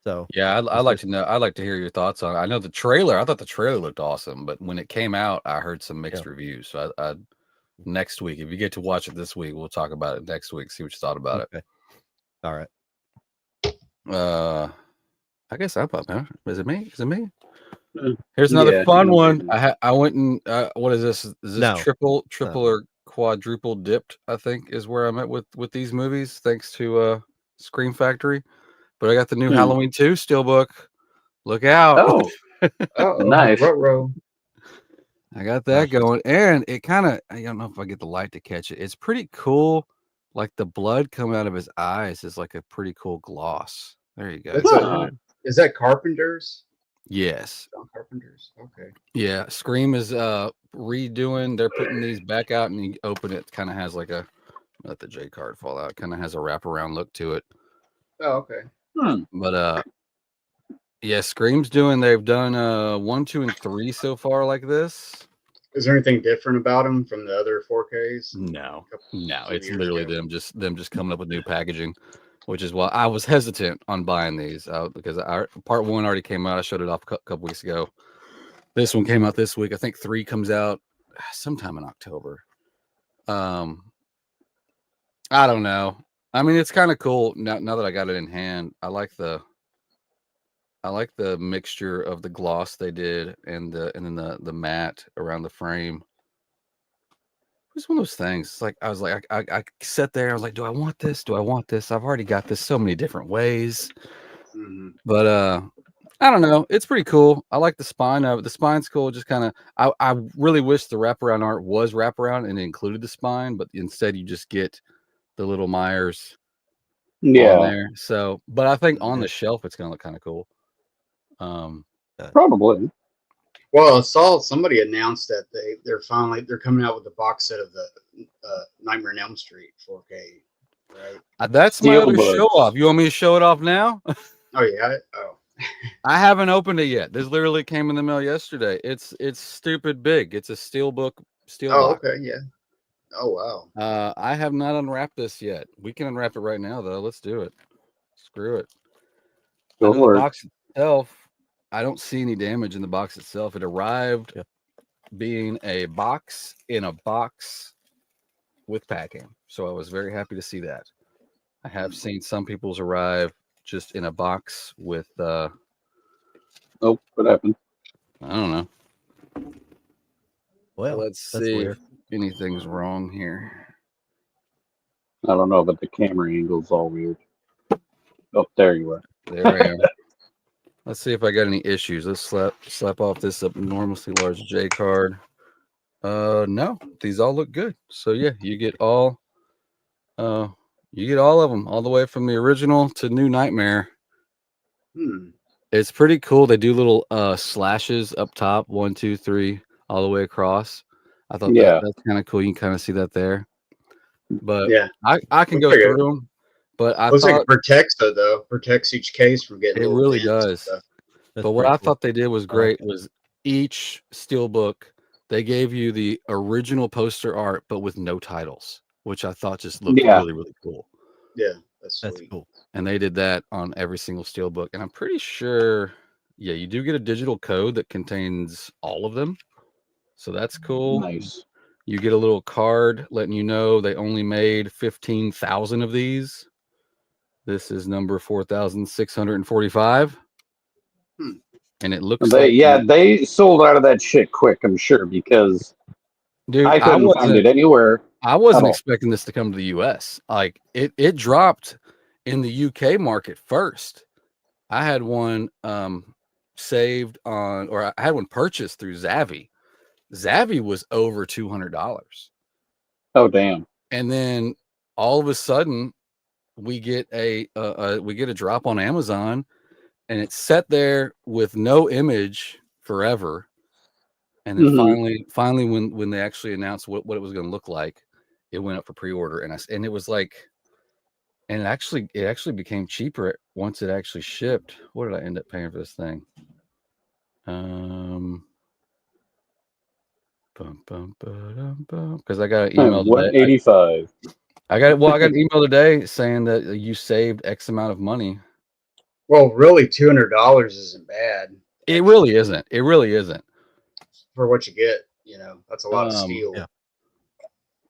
So Yeah, I'd it's like just to know. I'd like to hear your thoughts on it. I know the trailer. I thought the trailer looked awesome, but when it came out, I heard some mixed yeah. reviews. So I next week, if you get to watch it this week, we'll talk about it next week. See what you thought about it. Okay. All right. I guess I'm up, man. Is it me? Is it me? Uh, Here's another yeah, fun no, one. I went and what is this? Is this No. triple or quadruple dipped? I think is where I'm at with these movies, thanks to Scream Factory. But I got the new Halloween 2 steelbook. Look out! Oh, nice. Row. I got that going, and it kind of, I don't know if I get the light to catch it. It's pretty cool. Like the blood coming out of his eyes is like a pretty cool gloss. There you go. Is that Carpenter's? Yes. John Carpenter's. Okay. Yeah. Scream is redoing. They're putting these back out, and you open it. Kind of has like a, let the J card fall out. Kind of has a wraparound look to it. Oh, okay. But yeah, Scream's doing. They've done 1, 2, and 3 so far like this. Is there anything different about them from the other 4Ks? No. It's literally them just coming up with new packaging, which is why I was hesitant on buying these because part 1 already came out. I showed it off a couple weeks ago. This one came out this week. I think 3 comes out sometime in October. I don't know. I mean, it's kind of cool now that I got it in hand. I like the mixture of the gloss they did and then the matte around the frame. It's one of those things. It's like I sat there. I was like, do I want this? Do I want this? I've already got this so many different ways. Mm-hmm. But I don't know. It's pretty cool. I like the spine of it. The spine's cool. Just kind of. I really wish the wraparound art was wraparound and it included the spine, but instead you just get the little Myers on there. So, but I think on the shelf it's gonna look kind of cool. Probably. Well, I saw somebody announced that they're coming out with the box set of the Nightmare on Elm Street 4K, right? That's my other show off. You want me to show it off now? Oh yeah. I haven't opened it yet. This literally came in the mail yesterday. It's stupid big. It's a steel box. Okay, yeah. Oh wow. I have not unwrapped this yet. We can unwrap it right now though. Let's do it. Screw it. Go for it. The box itself, I don't see any damage in the box itself. It arrived being a box in a box with packing. So I was very happy to see that. I have seen some people's arrive just in a box with oh, what happened? I don't know. Well, let's see if anything's wrong here. I don't know, but the camera angle's all weird. Oh, there you are. There I am. Let's see if I got any issues. Let's slap off this enormously large J card. No, these all look good. So yeah, you get all of them, all the way from the original to New Nightmare. It's pretty cool. They do little slashes up top, 1, 2, 3, all the way across. I thought that's kind of cool. You can kind of see that there. But yeah, I can go through them. But I looks thought like it protects each case from getting. It really does. But what I thought they did was great. Was each steelbook they gave you the original poster art, but with no titles, which I thought just looked really, really cool. Yeah, that's cool. And they did that on every single steelbook, and I'm pretty sure, you do get a digital code that contains all of them, so that's cool. Nice. You get a little card letting you know they only made 15,000 of these. This is number 4,645. And it looks they sold out of that shit quick, I'm sure, because dude, I couldn't find it anywhere. I wasn't expecting this to come to the US. Like it dropped in the UK market first. I had one saved on, or I had one purchased through Zavvi. Zavvi was over $200. Oh, damn. And then all of a sudden we get a drop on Amazon, and it's set there with no image forever. And then finally when they actually announced what it was going to look like, it went up for pre-order, and it was like, and it actually became cheaper once it actually shipped. What did I end up paying for this thing? Because I got an email today. $185. I got an email today saying that you saved X amount of money. Well, really, $200 isn't bad. It really isn't. It really isn't. For what you get, you know, that's a lot of steel.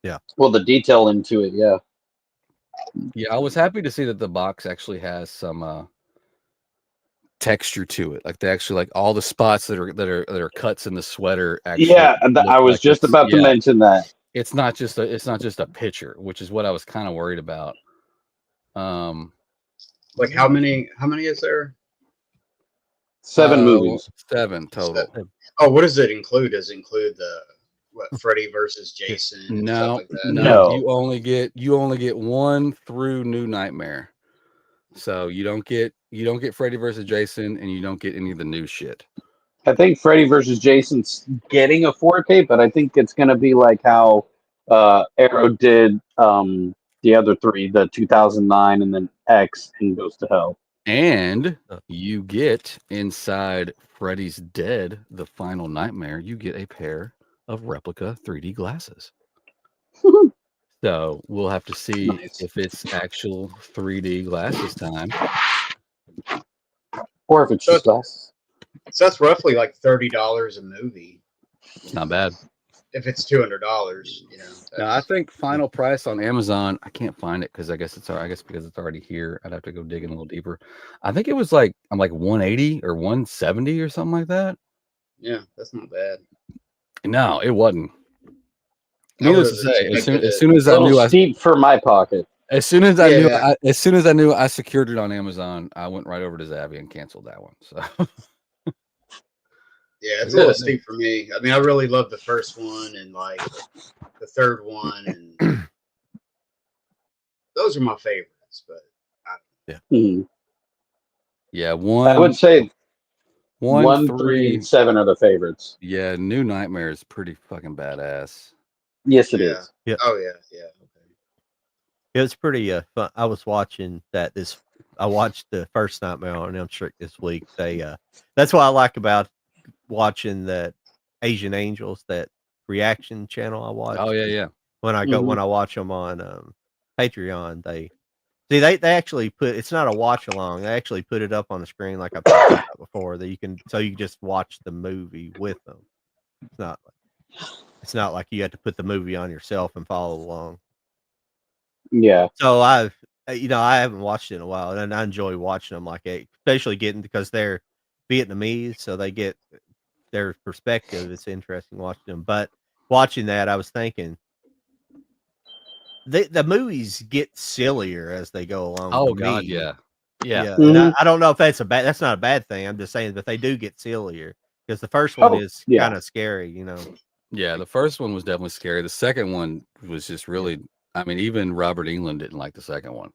Yeah. Well, the detail into it, yeah. Yeah, I was happy to see that the box actually has some texture to it. Like they actually, like all the spots that are cuts in the sweater. Actually, Yeah, I was just about to mention that. It's not just a picture, which is what I was kind of worried about. Like how many is there? 7 movies. 7 total. Oh, what does it include? Does it include the Freddy versus Jason? And No, stuff like that? no. You only get 1 through New Nightmare. So you don't get Freddy versus Jason, and you don't get any of the new shit. I think Freddy versus Jason's getting a 4K, but I think it's going to be like how Arrow did the other 3, the 2009, and then X, and Goes to Hell. And you get inside Freddy's Dead, the Final Nightmare, you get a pair of replica 3D glasses. So we'll have to see if it's actual 3D glasses time. Or if it's just glasses. So that's roughly like $30 a movie. It's not bad. If it's $200, you know. No, I think final price on Amazon, I can't find it because I guess because it's already here. I'd have to go dig in a little deeper. I think it was like 180 or 170 or something like that. Yeah, that's not bad. No, it wasn't. Needless to say, as soon as a I knew steep for my pocket. As soon as I knew I secured it on Amazon, I went right over to Zavvi and canceled that one. So yeah, it's a little steep for me. I mean, I really love the first one and like the third one, and those are my favorites. But yeah, I would say 1, 3, 7 are the favorites. Yeah, New Nightmare is pretty fucking badass. Yes, it is. Yeah. Oh yeah. Okay. It was pretty fun. I was watching that I watched the first Nightmare on Elm Street this week. That's what I like about watching that Asian Angels, that reaction channel I watch. Oh yeah. When I watch them on Patreon, they actually put, it's not a watch along. They actually put it up on the screen like I've talked about before, that you can just watch the movie with them. It's not like you have to put the movie on yourself and follow along. Yeah. So I haven't watched it in a while, and I enjoy watching them, especially because they're Vietnamese, so they get their perspective. It's interesting watching them. But watching that, I was thinking the movies get sillier as they go along. Oh God, yeah. And I don't know if that's not a bad thing. I'm just saying that they do get sillier because the first one is kind of scary, you know. Yeah, the first one was definitely scary. The second one was just really, I mean, even Robert Englund didn't like the second one.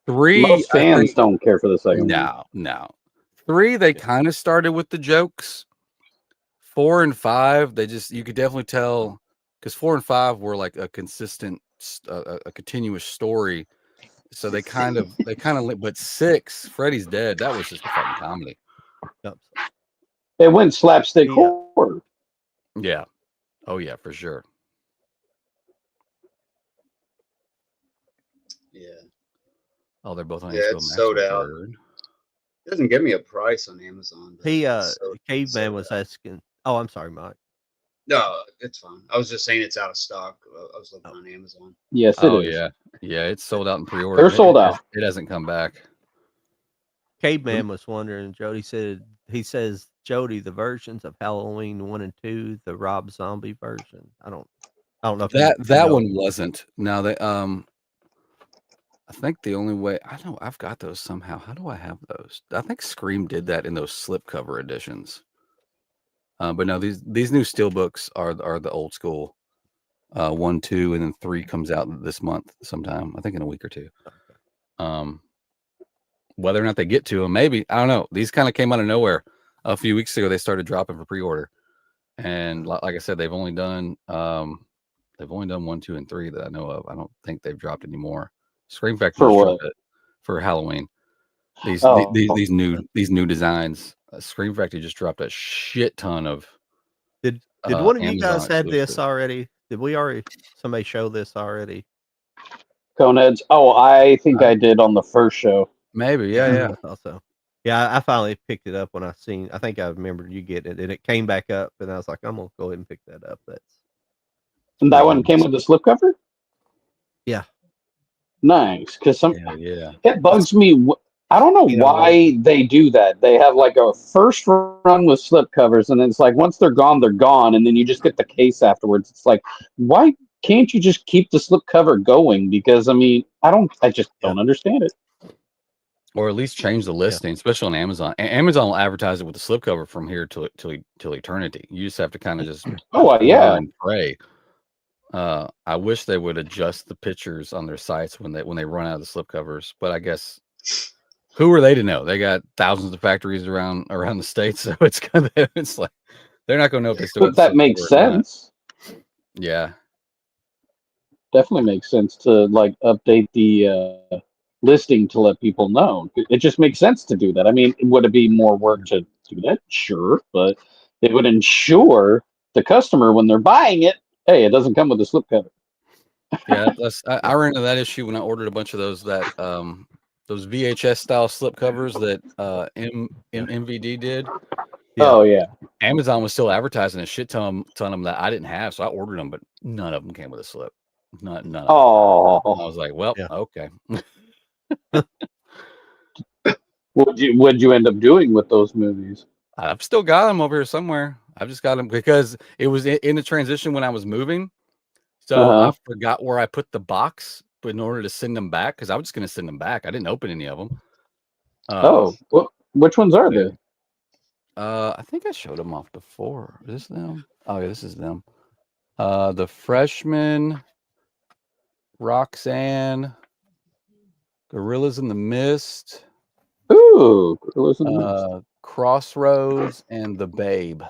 3, most fans don't care for the second one. No. 3, they kind of started with the jokes. 4 and 5, you could definitely tell, because 4 and 5 were like a consistent, a continuous story. So they kind of, but 6, Freddy's Dead, that was just a fucking comedy. It went slapstick horror. Yeah. Oh yeah, for sure. Yeah. Oh, they're both on. Yeah, it's sold out. It doesn't give me a price on Amazon. Caveman was asking. Oh, I'm sorry, Mike. No, it's fine. I was just saying it's out of stock. I was looking on Amazon. Yes, it is. Yeah, it's sold out in pre-order. They're sold out. It hasn't come back. Caveman was wondering. Jody says, Jody, the versions of Halloween 1 and 2, the Rob Zombie version. I don't know if that one wasn't. Now they I think the only way I know I've got those somehow. How do I have those? I think Scream did that in those slipcover editions. But no, these new steelbooks are the old school. 1, 2, and then 3 comes out this month sometime. I think in a week or two. Whether or not they get to them, maybe I don't know. These kind of came out of nowhere. A few weeks ago, they started dropping for pre-order, and like I said, they've only done 1, 2, and 3 that I know of. I don't think they've dropped any more. Scream Factory For just what? dropped it for Halloween. These Oh, these new designs. Scream Factory just dropped a shit ton of. Did one of you Amazon guys have this exclusive. already? Did we already somebody show this already? Coneheads. Oh, I think I did on the first show. Maybe, yeah. I thought so. Yeah, I finally picked it up when I think I remembered you getting it, and it came back up, and I was like, I'm gonna go ahead and pick that up. And that one came with the slipcover? Yeah. Nice. Because Yeah. it bugs me. I don't know why they do that. They have like a first run with slipcovers, and then it's like once they're gone, and then you just get the case afterwards. It's like, why can't you just keep the slipcover going? Because I just don't understand it. Or at least change the listing, especially on Amazon. Amazon will advertise it with the slipcover from here till eternity. You just have to kind of just and pray. I wish they would adjust the pictures on their sites when they run out of the slipcovers. But I guess who are they to know? They got thousands of factories around the state, so it's like they're not going to know if they still. But that makes sense. Yeah, definitely makes sense to like update the listing to let people know. It just makes sense to do that. I mean, would it be more work to do that? Sure, but it would ensure the customer when they're buying it, hey, it doesn't come with a slipcover. Yeah, I ran into that issue when I ordered a bunch of those those VHS style slipcovers that MVD did. Yeah. Oh yeah, Amazon was still advertising a shit ton of them that I didn't have, so I ordered them, but none of them came with a slip. None of them. I was like, well, okay. What'd you end up doing with those movies? I've still got them over here somewhere. I've just got them because it was in the transition when I was moving. So I forgot where I put the box, but in order to send them back, because I was just going to send them back. I didn't open any of them. Which ones are they? I think I showed them off before. Is this them? Oh, yeah, this is them. The Freshman, Roxanne, Gorillas in the Mist. Ooh, Gorillas in the Mist. Crossroads and The Babe.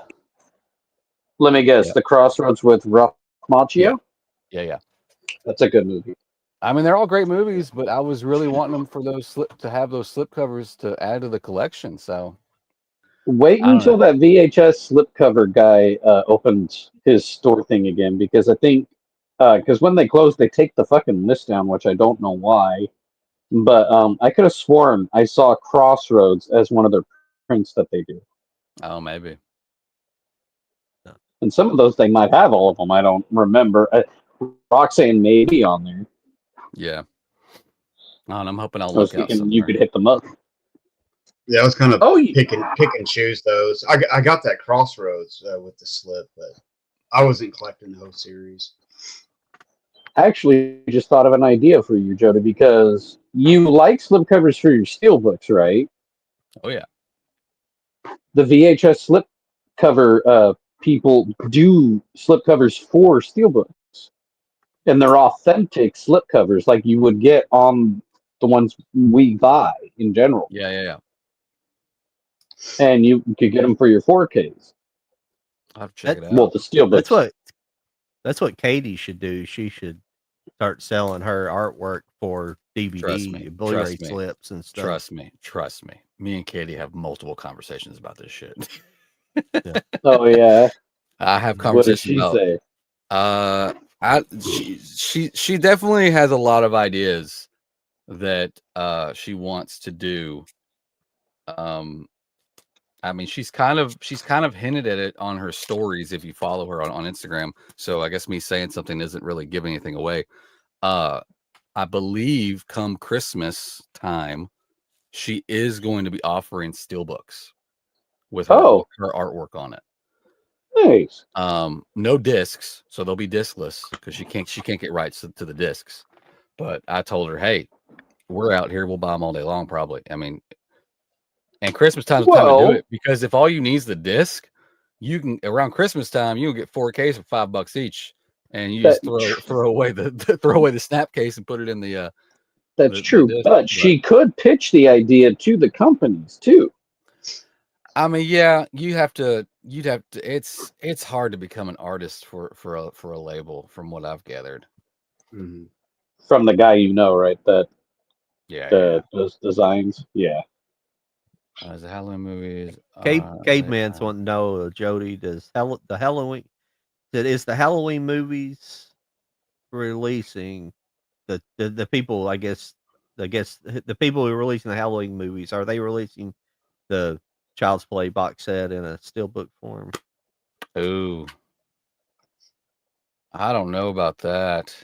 Let me guess. The Crossroads with Ralph Macchio? Yeah. That's a good movie. I mean, they're all great movies, but I was really wanting them for to have those slipcovers to add to the collection. So wait until that VHS slipcover guy opens his store thing again, because I think because when they close, they take the fucking list down, which I don't know why. But I could have sworn I saw Crossroads as one of their prints that they do. Oh, maybe. And some of those they might have all of them. I don't remember. Roxanne may be on there. Yeah. And I'm hoping I'll look out somewhere. You could hit them up. Yeah, I was kind of pick and choose those. I got that Crossroads with the slip, but I wasn't collecting the whole series. I actually just thought of an idea for you, Jody, because you like slipcovers for your steelbooks, right? Oh, yeah. The VHS slipcover people do slipcovers for steelbooks. And they're authentic slipcovers like you would get on the ones we buy in general. Yeah. And you could get them for your 4Ks. I'll have to check it out. Well, the steelbooks. That's what Katie should do. She should start selling her artwork for DVD, Bluray slips and stuff. Trust me. Me and Katie have multiple conversations about this shit. Yeah. Oh yeah. I have conversations about. What does she say? She definitely has a lot of ideas that she wants to do. I mean, she's kind of hinted at it on her stories if you follow her on Instagram. So I guess me saying something isn't really giving anything away. I believe come Christmas time, she is going to be offering steelbooks with her artwork on it. Nice. No discs, so they'll be discless because she can't get rights to the discs. But I told her, hey, we're out here, we'll buy them all day long, probably. I mean, and Christmas time's the time to do Well, it, because if all you need is the disc, you can around Christmas time you can get 4Ks for $5 each, and you just throw away the snap case and put it in the that's the true, disc. but she could pitch the idea to the companies too. I mean, yeah, you'd have to. It's hard to become an artist for a label, from what I've gathered. Mhm. From the guy right? That Yeah. does designs. Yeah. Is the Halloween movies? Caveman's wanting to know, Jody, is the Halloween movies releasing the people? I guess the people who are releasing the Halloween movies, are they releasing the Child's Play box set in a steelbook form? Ooh, I don't know about that.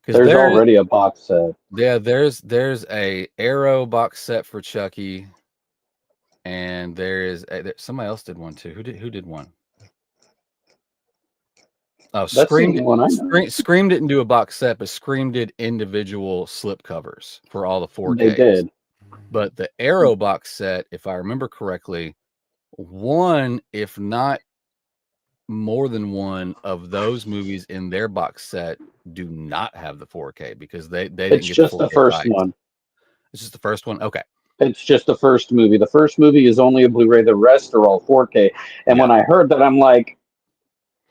There's already a box set. Yeah, there's a Arrow box set for Chucky, and somebody else did one too. Who did one? Oh, That's Scream! the one I know. Scream didn't do a box set, but Scream did individual slip covers for all the 4Ks. They did. But the Arrow box set, if I remember correctly, one, if not more than one of those movies in their box set do not have the 4K, because they didn't It's get just the the first rights. one. It's just the first one. Okay. It's just the first movie. The first movie is only a Blu-ray. The rest are all 4K. And when I heard that, I'm like,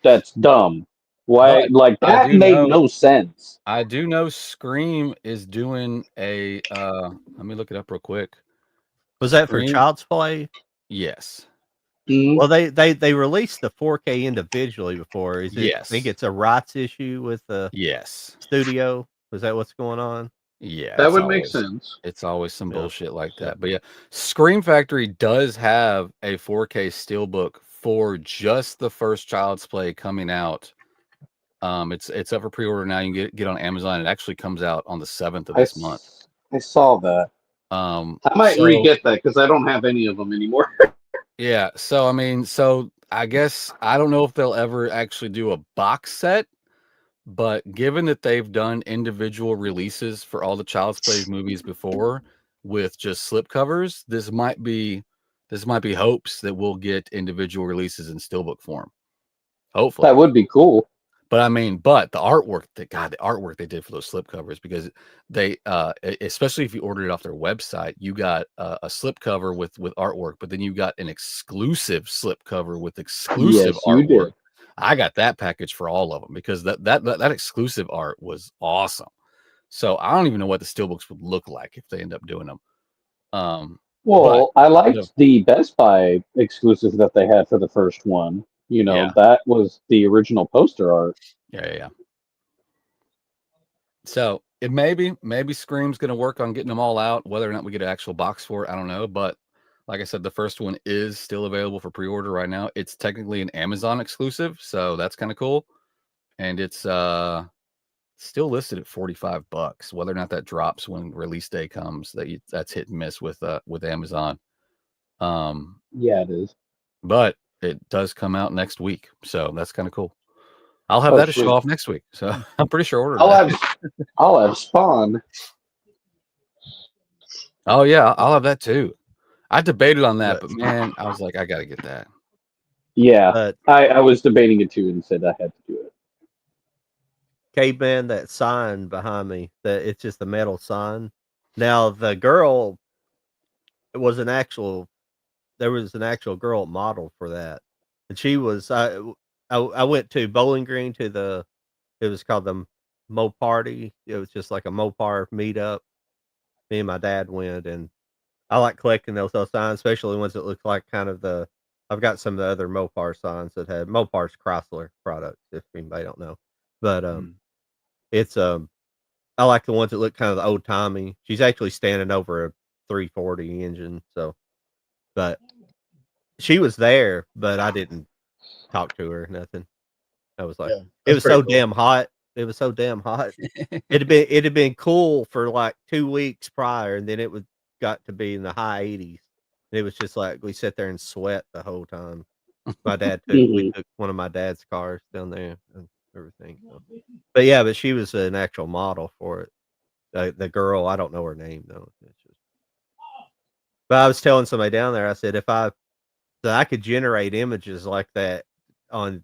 that's dumb. Why? But Like, that made no sense. I do know Scream is doing a let me look it up real quick. Was that for Child's Play? Yes. Mm-hmm. Well, they released the 4K individually before. Is it? Yes. I think it's a rights issue with the studio. Is that what's going on? Yeah, that would make sense. It's always some bullshit like that. But yeah, Scream Factory does have a 4K steelbook for just the first Child's Play coming out. It's up for pre-order now. You can get on Amazon. It actually comes out on the 7th of this month. I saw that. I might re-get that because I don't have any of them anymore. Yeah, so I mean, I guess I don't know if they'll ever actually do a box set, but given that they've done individual releases for all the Child's Play movies before with just slipcovers, this might be hopes that we'll get individual releases in steelbook form. Hopefully. That would be cool. But I mean, the artwork the artwork they did for those slipcovers, because they especially if you ordered it off their website, you got a slipcover with artwork, but then you got an exclusive slipcover with exclusive artwork. Did. I got that package for all of them, because that exclusive art was awesome. So I don't even know what the steelbooks would look like if they end up doing them. I liked the Best Buy exclusive that they had for the first one. You know, that was the original poster art. Yeah. So it maybe Scream's going to work on getting them all out. Whether or not we get an actual box for it, I don't know. But like I said, the first one is still available for pre-order right now. It's technically an Amazon exclusive, so that's kind of cool. And it's still listed at $45. Whether or not that drops when release day comes, that's hit and miss with Amazon. Yeah, it is. But it does come out next week, so that's kind of cool. I'll have that to show off next week, so I'm pretty sure I'll have Spawn. Oh yeah, I'll have that too. I debated on that, but man, I was like, I gotta get that. Yeah, I was debating it too, and said I had to do it. Caveman, that sign behind me, that it's just a metal sign. Now the girl, there was an actual girl model for that, and she was I went to Bowling Green to it was called the Mo Party. It was just like a Mopar meetup. Me and my dad went, and I like collecting those signs, especially ones that look like kind of I've got some of the other Mopar signs that had Mopar's Chrysler products, if anybody don't know. But it's I like the ones that look kind of old timey. She's actually standing over a 340 engine, so but she was there, but I didn't talk to her, nothing. I was like, it was so damn hot. It was so damn hot. It'd have been cool for like 2 weeks prior, and then it got to be in the high 80s. And it was just like we sat there and sweat the whole time. My dad we took one of my dad's cars down there and everything. So. But she was an actual model for it. The girl, I don't know her name though. But I was telling somebody down there, I said so I could generate images like that on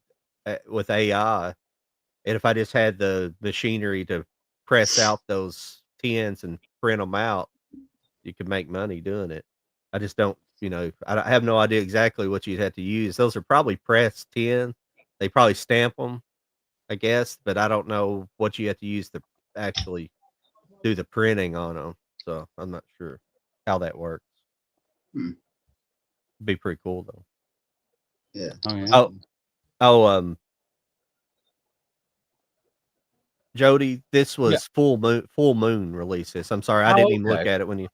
with AI, and if I just had the machinery to press out those tins and print them out, you could make money doing it. I just don't, I have no idea exactly what you'd have to use. Those are probably pressed tin. They probably stamp them, I guess, but I don't know what you have to use to actually do the printing on them. So I'm not sure how that works. Hmm. Be pretty cool though. Yeah. Oh yeah. Oh, Jody, this Yeah. was full moon release. This. I'm sorry, I Oh, didn't even look okay. at it when you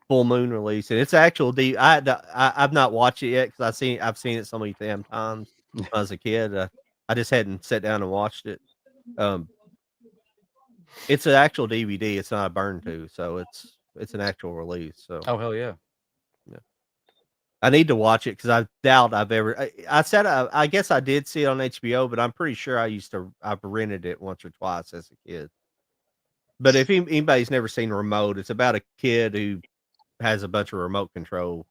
full moon release, and it's actual I've not watched it yet because I've seen it so many damn times when I was a kid. I just hadn't sat down and watched it. Um, it's an actual DVD. It's not a burn to, so it's an actual release. So Oh hell yeah. I need to watch it because I doubt I've ever. I said I guess I did see it on HBO, but I'm pretty sure I've rented it once or twice as a kid. But if anybody's never seen Remote, it's about a kid who has a bunch of remote control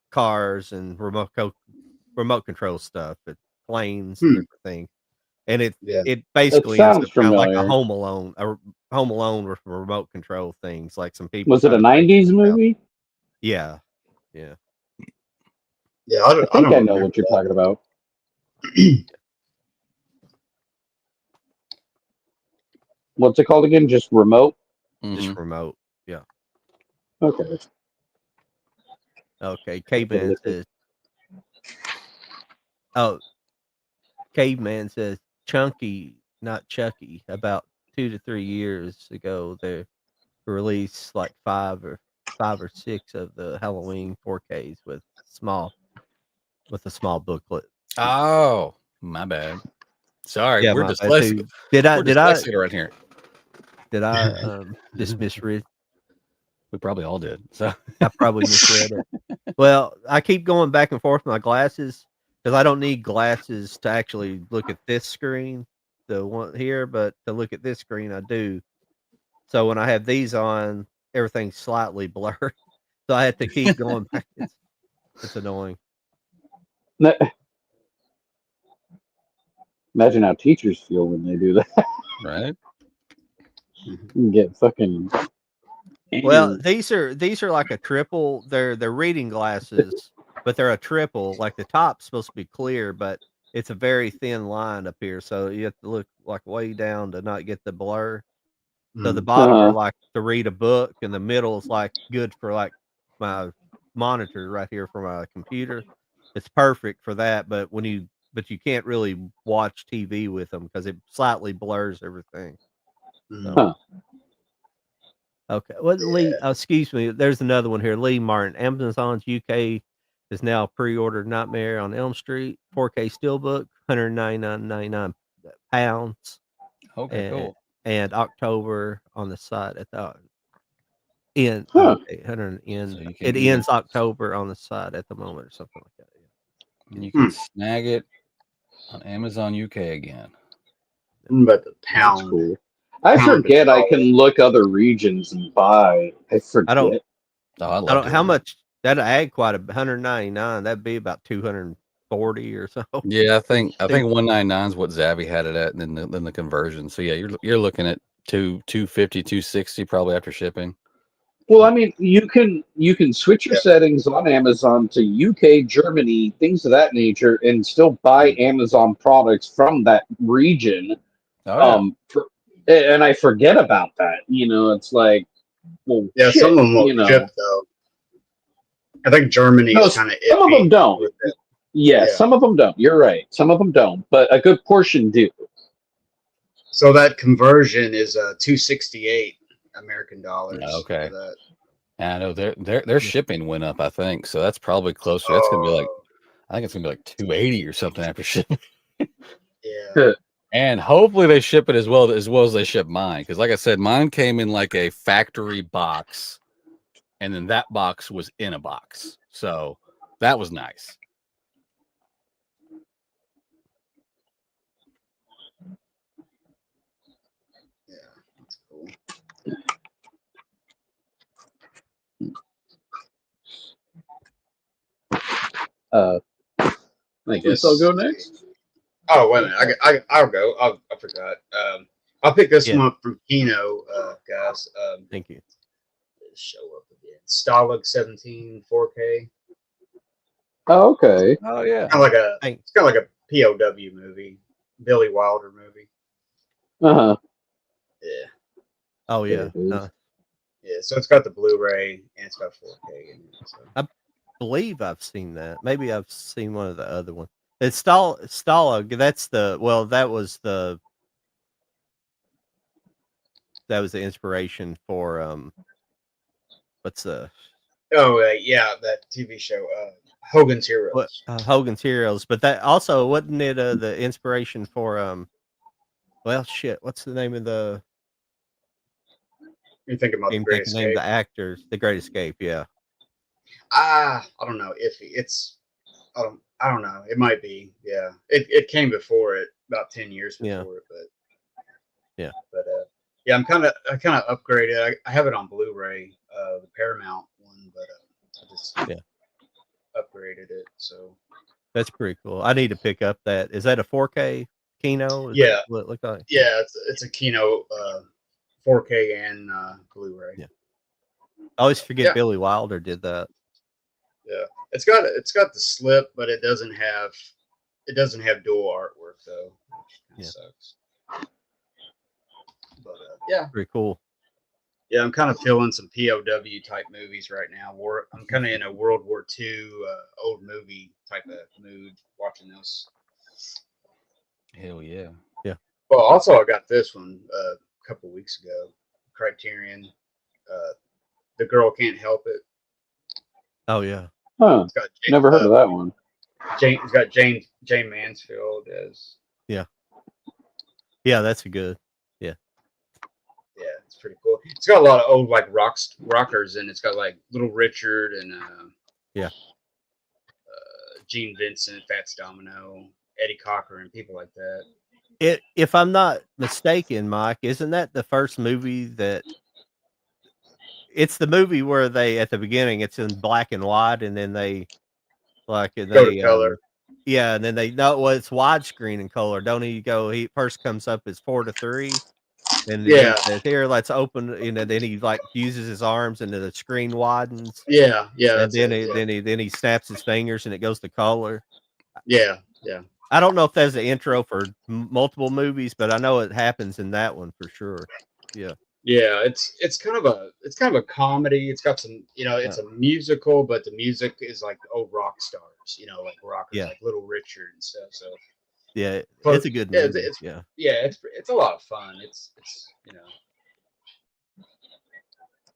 cars and remote control stuff, at planes and different things, and it Yeah. it It basically ends sounds up kind of like a familiar. Home Alone with remote control things, like some people Was it try a to break '90s into the house. movie? Yeah, yeah. Yeah. I I think don't I know remember what you're that. talking about. What's it called again? Just Remote? Just Mhm. remote. Yeah. Okay. Okay. Have to Caveman look at. says. Oh, Caveman says Chunky, not Chucky. About 2 to 3 years ago, they released like five or six of the Halloween 4Ks with a small booklet. Oh, my bad. Sorry, Yeah, we're my bad dyslexic. too. Did I We're did I dyslexic around here. did I just misread? We probably all did. So I probably misread it. Well, I keep going back and forth with my glasses because I don't need glasses to actually look at this screen, the one here, but to look at this screen, I do. So when I have these on, everything's slightly blurred. So I have to keep going back. It's annoying. Imagine how teachers feel when they do that. right. You get fucking. Well, these are like a triple. They're reading glasses, but they're a triple. Like the top's supposed to be clear, but it's a very thin line up here, so you have to look like way down to not get the blur. So the bottom are like to read a book, and the middle is like good for like my monitor right here for my computer. It's perfect for that, but you can't really watch TV with them because it slightly blurs everything. So. Huh. Okay. Well, Lee, excuse me. There's another one here. Lee Martin. Amazon's UK is now pre-ordered Nightmare on Elm Street 4K Steelbook, £199.99, Okay, and cool. October on the site at the end. Huh. Okay, 100 So end. you It can ends October on the site at the moment, or something like that. you can snag it on Amazon UK again. But the That's pound. cool. I Pound forget I control. can look other regions and buy. I forget. I don't. Oh, I I love don't. How doing that. much? That'd add quite a 199. That'd be about 240 or so. Yeah, I think 199 is what Zavvi had it at, and then the conversion. So yeah, you're looking at 250, 260 probably after shipping. Well, I mean, you can switch your settings on Amazon to UK, Germany, things of that nature, and still buy Amazon products from that region. Oh And I forget about that. It's like, well, Yeah, shit, some of them will ship though. I think Germany is kind of iffy. Some of them don't. With it. Yeah, some of them don't. You're right. Some of them don't, but a good portion do. So that conversion is $268 American dollars. Okay. For that. I know their shipping went up, I think. So that's probably closer. That's gonna be like, I think it's gonna be like 280 or something after shipping. Yeah. And hopefully they ship it as well as they ship mine. Because like I said, mine came in like a factory box, and then that box was in a box. So that was nice. Yeah, that's cool. I guess I'll go next. Oh, wait a minute. I'll go. I forgot. I'll pick this Yeah. one up from Kino, guys. Thank you. Show up again. Stalag 17 4K. Oh, okay. Oh yeah. Kind of like a. Thank- It's kind of like a POW movie, Billy Wilder movie. Uh-huh. Yeah, Oh yeah. It is. yeah. So it's got the Blu-ray and it's got 4K in it. So. Believe I've seen that. Maybe I've seen one of the other ones. It's Stalag. That's the that was the inspiration for what's the Oh yeah, that TV show, Hogan's Heroes. what Hogan's Heroes, but that also wasn't it the inspiration for well shit, what's the name of the You're thinking about the game? Great Name Escape? the actors, The Great Escape. Yeah. I don't know if it's. I don't know. It might be. Yeah. It came before it, about 10 years before Yeah. it, but. Yeah. But yeah, I kind of upgraded. I have it on Blu-ray, the Paramount one, but I just upgraded it. So That's pretty cool. I need to pick up that. Is that a 4K Kino? Is Yeah. that what it looked like? yeah, it's a Kino 4K and Blu-ray. Yeah. I always forget Yeah. Billy Wilder did that. Yeah, it's got the slip, but it doesn't have dual artwork though. Which sucks. But yeah, Pretty cool. yeah, I'm kind of feeling some POW type movies right now. I'm kind of in a World War II old movie type of mood watching this. Hell yeah. Well, also I got this one a couple weeks ago. Criterion, The Girl Can't Help It. Oh yeah. Huh. It's got Never heard of that one. It's got Jane Mansfield as. Yeah, that's a good. Yeah, it's pretty cool. It's got a lot of old like rockers in it. It's got like Little Richard and Gene Vincent, Fats Domino, Eddie Cocker, and people like that. If I'm not mistaken, Mike, isn't that the first movie that? It's the movie where they at the beginning it's in black and white, and then they Go to color. Yeah, and then they know it's widescreen in color. Don't he go? He first comes up as 4:3, and then Yeah. he says, "Here, let's open." Then he like uses his arms, and then the screen widens. Yeah, And then he snaps his fingers, and it goes to color. yeah. I don't know if that's the intro for multiple movies, but I know it happens in that one for sure. Yeah. Yeah, it's kind of a comedy. It's got some, it's a musical, but the music is like old rock stars, like rockers, like Little Richard and stuff. So Yeah, But- it's a good yeah, movie. it's a lot of fun. It's it's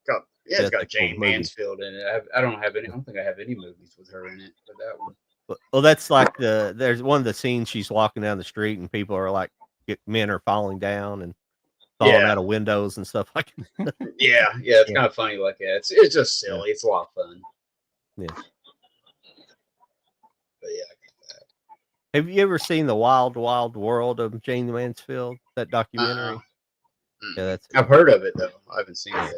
got That's a cool Jane movie. Mansfield in it. I don't think I have any movies with her in it, but that one. Well, that's like there's one of the scenes she's walking down the street and people are like, men are falling down and falling out of windows and stuff like that. Yeah, it's kind of funny like that. It's just silly. It's a lot of fun. Yeah. But yeah, I get that. Have you ever seen The Wild Wild World of Jane Mansfield, that documentary? Yeah, I've heard of it though. I haven't seen it yet.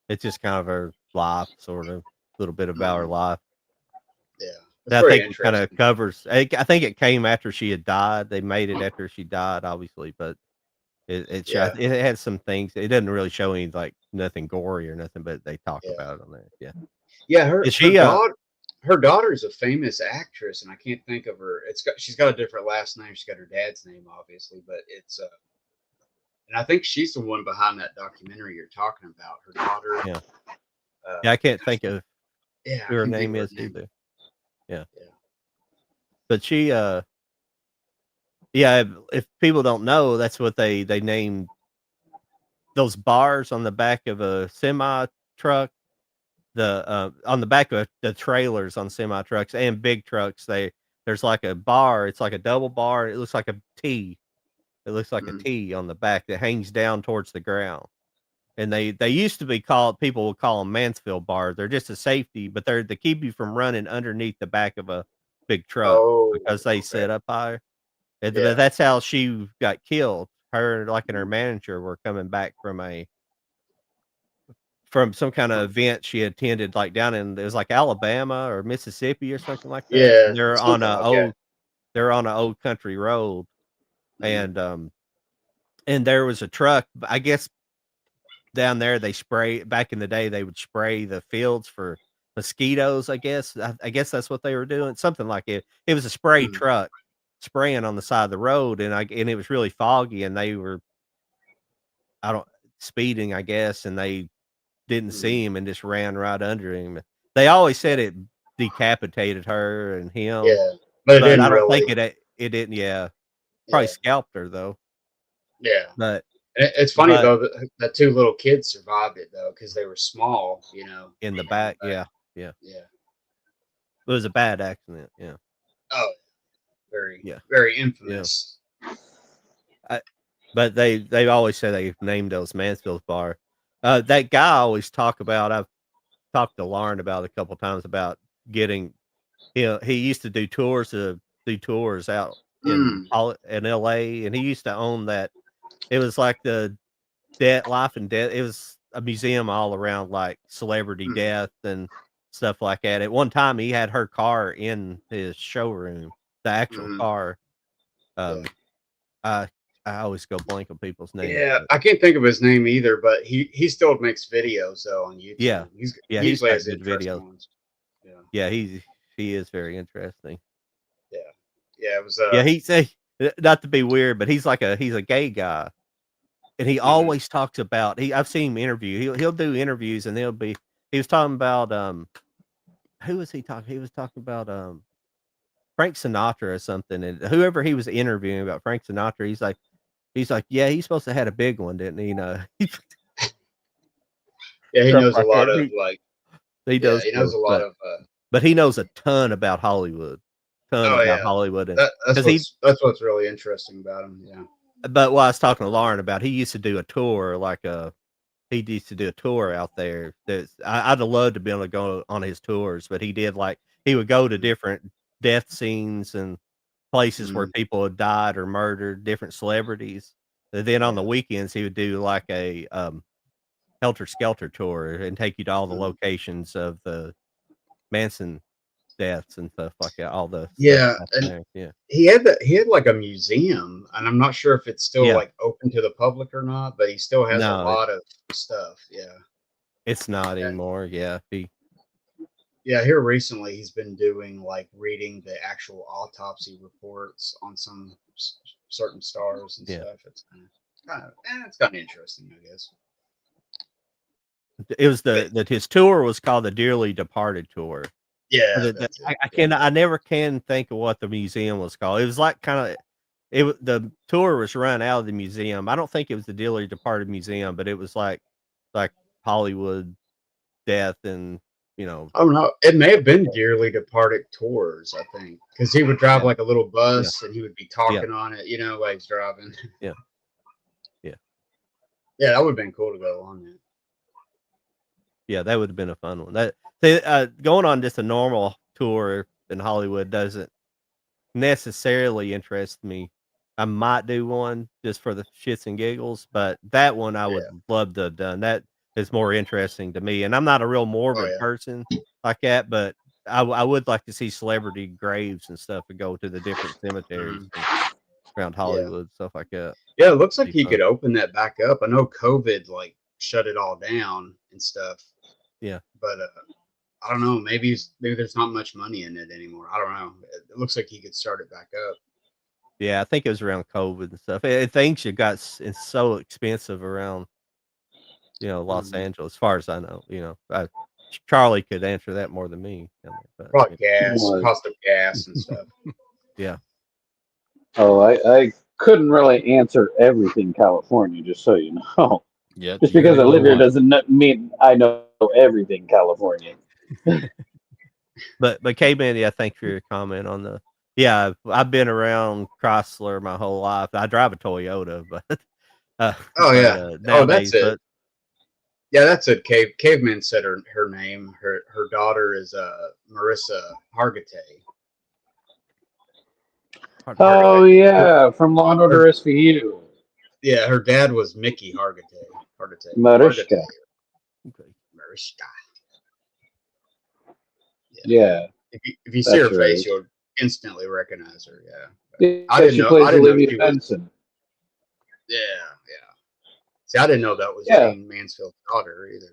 It's just kind of her life, sort of, a little bit about her life. Yeah. I think it kind of covers. I think it came after she had died. They made it after she died, obviously, but it had some things. It doesn't really show any like nothing gory or nothing, but they talk about it on there. Yeah. Yeah, her Is she daughter's a famous actress, and I can't think of her. She's got a different last name. She's got her dad's name, obviously, but it's and I think she's the one behind that documentary you're talking about. Her daughter. Yeah. I can't think of who her name is either. Yeah. But she if people don't know, that's what they named those bars on the back of a semi truck, on the back of the trailers on semi trucks and big trucks. There's like a bar. It's like a double bar. It looks like a T. It looks like a T on the back that hangs down towards the ground. And they used to be called, people would call them Mansfield bars. They're just a safety, but they're to keep you from running underneath the back of a big truck because they set up higher. And that's how she got killed. Her and her manager were coming back from from some kind of event she attended, like down in it was like Alabama or Mississippi or something like that. Yeah, And they're on something a like that. they're on an old country road, Mhm. and there was a truck. I guess down there they spray back in the day they would spray the fields for mosquitoes. I guess that's what they were doing. Something like it. It was a spray Mhm. truck spraying on the side of the road, and it was really foggy, and they were I don't speeding, I guess, and they didn't Mhm. see him and just ran right under him. They always said it decapitated her and him, Yeah, but it but didn't I don't really. think it didn't. Yeah, probably Yeah, scalped her though. yeah. But It's funny but though that two little kids survived it though because they were small, in the in the back, back. yeah, Yeah. it was a bad accident. Yeah, Oh, very, yeah, very yeah. infamous. I, but they always say they named those Mansfield bar. That guy I always talk about. I've talked to Lauren about it a couple times about getting. He used to do tours out Mm. in L.A. and he used to own that. It was like the death, life and death. It was a museum all around like celebrity Mm. death and stuff like that. At one time, he had her car in his showroom, the actual Mm. car. Yeah. Um, I I always go blank on people's names, Yeah, but I can't think of his name either, but he still makes videos though on yeah, YouTube. yeah, He he's usually got has good interesting videos. ones. Yeah, Yeah, he is very interesting. yeah, yeah. It was Yeah, he's a not to be weird, but he's a gay guy, and he mhm. always talks about I've seen him interview. He'll do interviews, and he was talking about who was he talking? He was talking about Frank Sinatra or something, and whoever he was interviewing about Frank Sinatra, he's like, yeah, he's supposed to had a big one, didn't he? Yeah, he Stuff knows a like lot that. of like. He Yeah, does he knows both, a lot of. but he knows a ton about Hollywood, ton Oh about yeah, Hollywood, and that's because he what's really interesting about him. Yeah. but what I was talking to Lauren about, he used to do a tour, he used to do a tour out there. I'd have loved to be able to go on his tours, but he would go to Mm. different death scenes and places where Mm. people had died or murdered, different celebrities. And then on the Yeah. weekends, he would do like a helter skelter tour and take you to all the Mm. locations of the Manson deaths and stuff like that. All the stuff Yeah, out and there. Yeah, he had like a museum, and I'm not sure if it's still yeah. like open to the public or not, but he still has a No, lot of stuff. Yeah. it's not And anymore. Yeah, yeah, here recently he's been doing like reading the actual autopsy reports on some certain stars and yeah. stuff. It's kind of interesting, I guess. It was But his tour was called the Dearly Departed tour. yeah, that's it. Yeah. I never can think of what the museum was called. It was like the tour was run out of the museum. I don't think it was the Dearly Departed Museum, but it was like Hollywood death and you know, I don't know. It may have been Dearly Departed Tours, I think, because he would drive yeah, like a little yeah, bus and he would be yeah, talking on it, while he's driving. yeah, yeah, Yeah, that would have been cool to go on that. yeah. That would have been a fun one. Going on just a normal tour in Hollywood doesn't necessarily interest me. I might do one just for the shits and giggles, but that one I would Yeah. love to have done. That is more interesting to me, and I'm not a real Oh morbid yeah. person like that, but I would like to see celebrity graves and stuff and go to the different cemeteries Mhm. around Yeah. Hollywood, stuff like that. Yeah, it looks like Be he fun. could open that back up. I know COVID like shut it all down and stuff, Yeah. but I don't know. Maybe there's not much money in it anymore. I don't know. It looks like he could start it back up. Yeah, I think it was around COVID and stuff. Things it's so expensive around, Los Mhm. Angeles, as far as I know. Charlie could answer that more than me. But Probably gas, Well, cost of gas and stuff. yeah, oh, I couldn't really answer everything California, just so you know. Yeah, Just you because gotta I go live here on. doesn't mean I know everything California. but K-Man, yeah, thanks for your comment on the. Yeah, I've been around Chrysler my whole life. I drive a Toyota, but Oh yeah. Oh, that's nowadays, it. Yeah, that's it. Caveman said her name. Her daughter is Marissa Hargitay. Oh yeah, from Law and Order Her, SVU. yeah, her dad was Mickey Hargitay. Hargitay. Mariska. Okay. Mariska. Yeah, If you see her that's face, right. you'll instantly recognize her. Yeah. Yeah, I didn't she know. plays I didn't know Olivia she was. Benson. Yeah, yeah. See, I didn't know that was Yeah, Jane Mansfield's daughter either.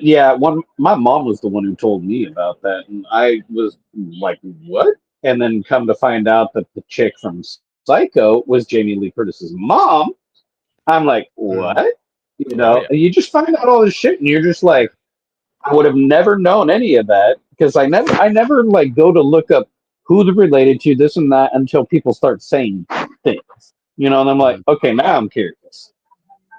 yeah. My mom was the one who told me about that, and I was like, "What?" And then come to find out that the chick from Psycho was Jamie Lee Curtis's mom. I'm like, Mm. "What?" You Oh know, yeah. and you just find out all this shit, and you're just like, I would have never known any of that because I never like go to look up who they're related to, this and that, until people start saying things. You know, and I'm like, Mm. okay, now I'm curious.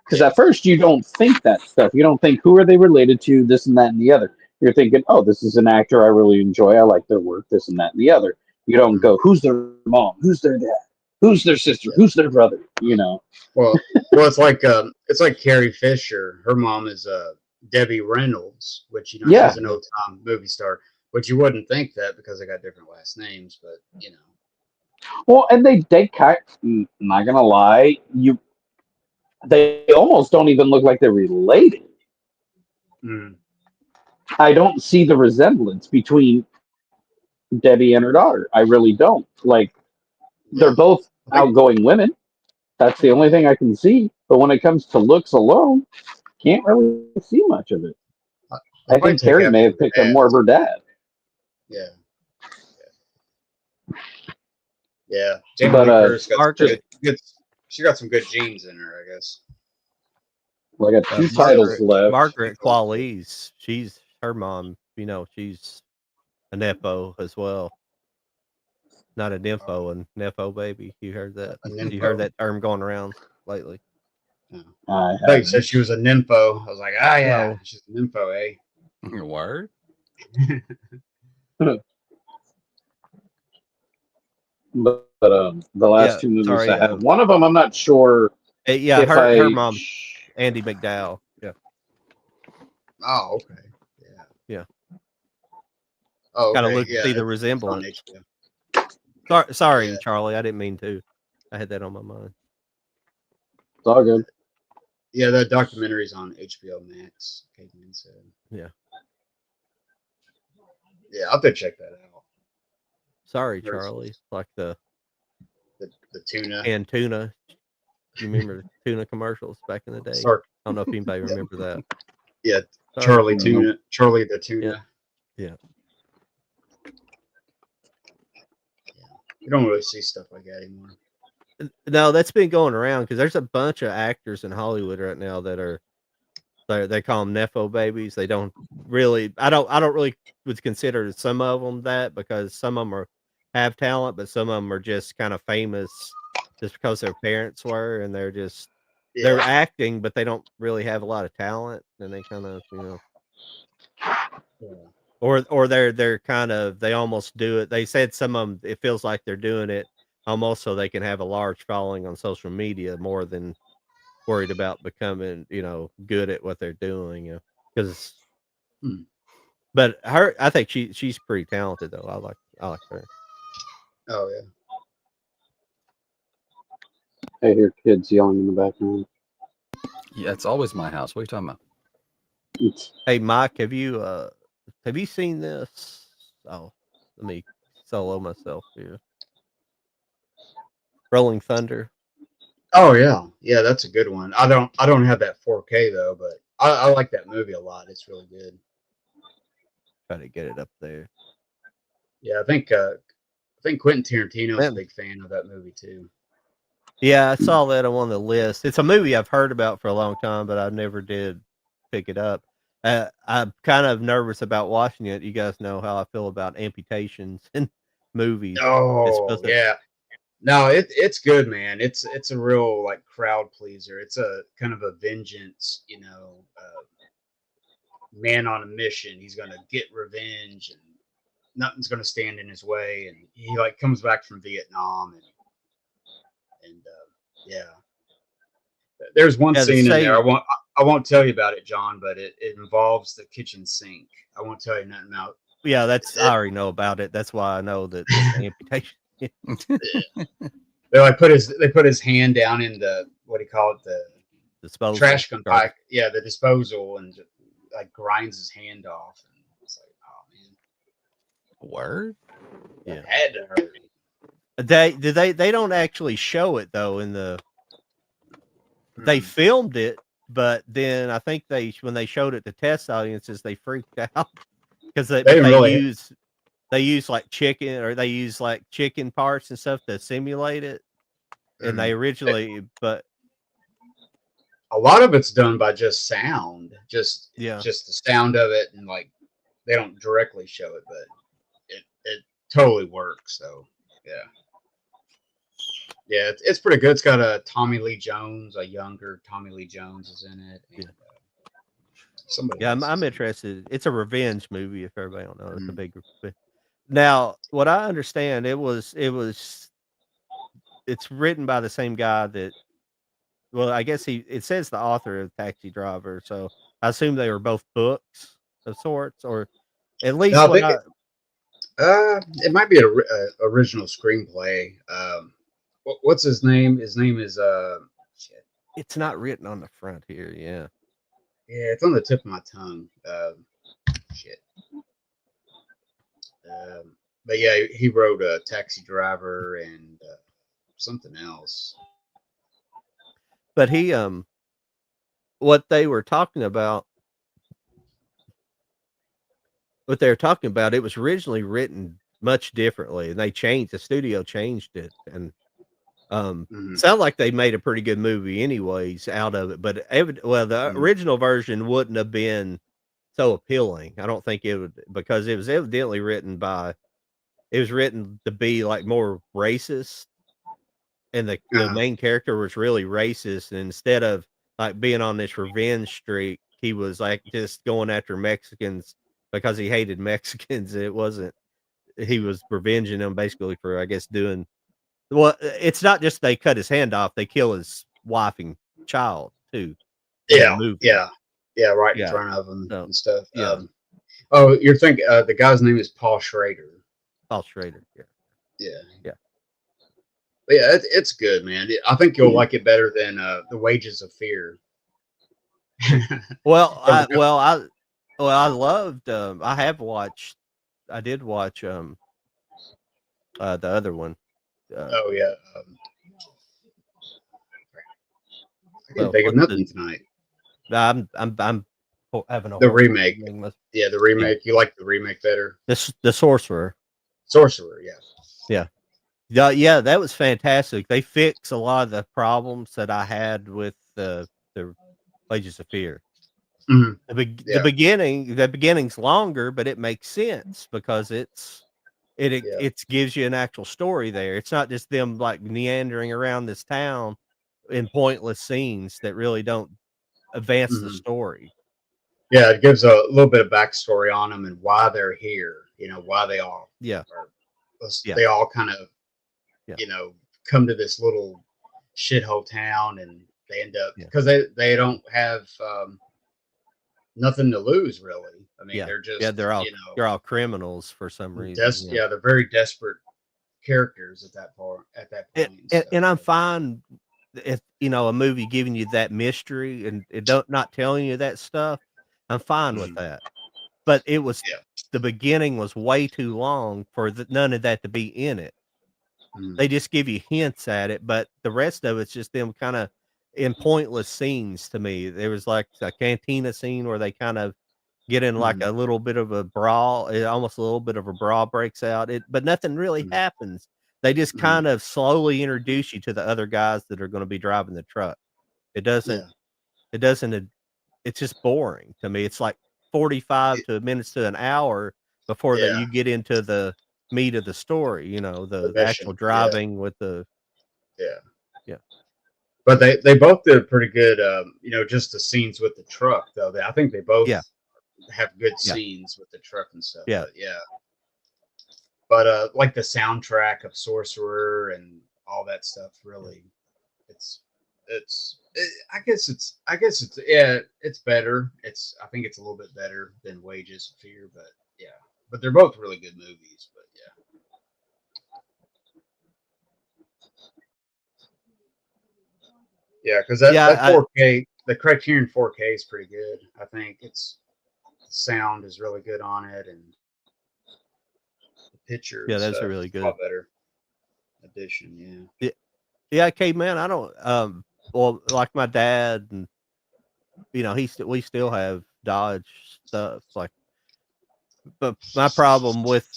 Because Yeah. at first you don't think that stuff. You don't think who are they related to, this and that and the other. You're thinking, oh, this is an actor I really enjoy. I like their work, this and that and the other. You don't Mm. go, who's their mom? Who's their dad? Who's their sister? Yeah. Who's their brother? You know. Well, it's like Carrie Fisher. Her mom is Debbie Reynolds, which Yeah. she's an old time movie star. But you wouldn't think that because they got different last names. But Well, and they kind. Not gonna lie, they almost don't even look like they're related. Mm. I don't see the resemblance between Debbie and her daughter. I really don't. Like, Yeah. they're both I think outgoing women. That's the only thing I can see. But when it comes to looks alone, can't really see much of it. I I probably think take Carrie may after have her picked up dad. more of her dad. Yeah. Yeah. Jamie But Lee Curtis got some Margaret, good. She got some good genes in her, I guess. I got two titles left. Margaret Qualley's, she's her mom. You know, she's a nepo as well. Not a nympho, a nepo baby. You heard that? A You heard nympho. that term going around lately? Yeah. I I thought you haven't. said she was a nympho. I was like, ah, yeah, No. she's a nympho, eh? Word. But the last Yeah, two movies sorry. I have, one of them I'm not sure Yeah, if her I. mom, Andy McDowell. Yeah, Oh, okay. Yeah. yeah. Oh, Kind of okay. look Yeah. see the It's on resemblance. HBO. Sorry, Yeah. Charlie. I didn't mean to. I had that on my mind. It's all good. Yeah, that documentary's on HBO Max. Caveman said. Yeah. Yeah, I'll have to check that out. Sorry, Where's Charlie. Like the the tuna. canned tuna. You remember the tuna commercials back in the day? Sark. I don't know if anybody remember that. Yeah, Sorry, Charlie Charlie. Tuna. Charlie the tuna. Yeah. You don't really see stuff like that anymore. No, that's been going around because there's a bunch of actors in Hollywood right now that are they call them nepo babies. They don't really. I don't really would consider some of them that because some of them have talent, but some of them are just kind of famous just because their parents were, and they're acting, but they don't really have a lot of talent, and they kind of Yeah. or they're kind of they almost do it. They said some of them it feels like they're doing it almost so they can have a large following on social media more than worried about becoming good at what they're doing. Because, but I think she's pretty talented though. I like her. Oh yeah. I hear kids yelling in the background. Yeah, it's always my house. What are you talking about? Hey Mike, have you seen this? Oh, let me solo myself here. Rolling Thunder. Oh yeah, yeah. That's a good one. I don't have that 4K though, but I like that movie a lot. It's really good. Try to get it up there. Yeah, I think Quentin Tarantino's a big fan of that movie too. Yeah, I saw that on one of the lists. It's a movie I've heard about for a long time, but I never did pick it up. I'm kind of nervous about watching it. You guys know how I feel about amputations in movies. Oh yeah. No, it's good, man. It's a real like crowd pleaser. It's a kind of a vengeance, man on a mission. He's gonna get revenge, and nothing's gonna stand in his way. And he like comes back from Vietnam, and yeah. There's one scene in there. I won't tell you about it, John, but it involves the kitchen sink. I won't tell you nothing about. Yeah, I already know about it. That's why I know that it's amputation. They put his hand down in the what do you call it, the Disposal trash compact, the disposal, and like grinds his hand off, and it's like, oh man, Word. Yeah. that had to hurt. They don't actually show it though in the. They Mhm. filmed it, but then I think when they showed it to test audiences, they freaked out because didn't really. use like chicken, or they use like chicken parts and stuff to simulate it. And they originally, but a lot of it's done by just sound, just yeah, the sound of it, and like they don't directly show it, but it totally works. So yeah, it's pretty good. It's got a Tommy Lee Jones, a younger Tommy Lee Jones is in it. And, somebody yeah, else I'm is in it. interested. It's a revenge movie. If everybody don't know, it's a big. Now, what I understand, it's written by the same guy that. Well, I guess it says the author of Taxi Driver, so I assume they were both books of sorts, or at No, least I what think it might be a original screenplay. What's his name? His name is shit. it's not written on the front here. Yeah. Yeah, it's on the tip of my tongue. Shit. But yeah, he wrote a Taxi Driver and something else. But what they were talking about, it was originally written much differently, and the studio changed it, and sounded like they made a pretty good movie anyways out of it. But the original version wouldn't have been so appealing. I don't think it would, because it was evidently written to be like more racist, and the main character was really racist, and instead of like being on this revenge streak, he was like just going after Mexicans because he hated Mexicans. It wasn't He was revenging them basically for, I guess, doing well. It's not just they cut his hand off; they kill his wife and child too. In the movie. Right in Yeah. front of him So, and stuff. yeah. Oh, you're thinking the guy's name is Paul Schrader. Paul Schrader. Yeah. Yeah. But yeah, it's good, man. I think you'll like it better than The Wages of Fear. Well, I loved. I did watch the other one. Oh yeah. I can't Well, think of nothing tonight. I'm having a The horrible remake. evening. Yeah, the remake. You like the remake better? The Sorcerer. Sorcerer, yeah. Yeah, that was fantastic. They fix a lot of the problems that I had with the Wages of Fear. Mhm. The beginning's longer, but it makes sense because it gives you an actual story there. It's not just them like meandering around this town in pointless scenes that really don't advance the story. Yeah, it gives a little bit of backstory on them and why they're here. You know, why they all they all kind of come to this little shithole town, and they end up because they don't have nothing to lose, really. I mean, they're just they're all criminals for some reason. They're very desperate characters at that point. And I'm fine if a movie giving you that mystery and it not telling you that stuff. I'm fine with that. But it was the beginning was way too long for none of that to be in it. They just give you hints at it, but the rest of it's just them kind of in pointless scenes to me. There was like a cantina scene where they kind of get in like a little bit of a brawl, almost a little bit of a brawl breaks out. But nothing really happens. They just kind of slowly introduce you to the other guys that are going to be driving the truck. It's just boring to me. It's like 45 minutes to an hour before that you get into the meat of the story, the actual driving with the But they both did pretty good. Just the scenes with the truck, though. I think they both have good scenes with the truck and stuff. But like the soundtrack of Sorcerer and all that stuff, really, I guess it's it's better. I think it's a little bit better than Wages of Fear, but they're both really good movies. But because that 4K, the Criterion 4K is pretty good. I think it's sound is really good on it, and the picture Yeah, and those are stuff really is a lot good. better addition. Yeah, caveman. I don't. Well, like my dad, and we still have Dodge stuff. Like, but my problem with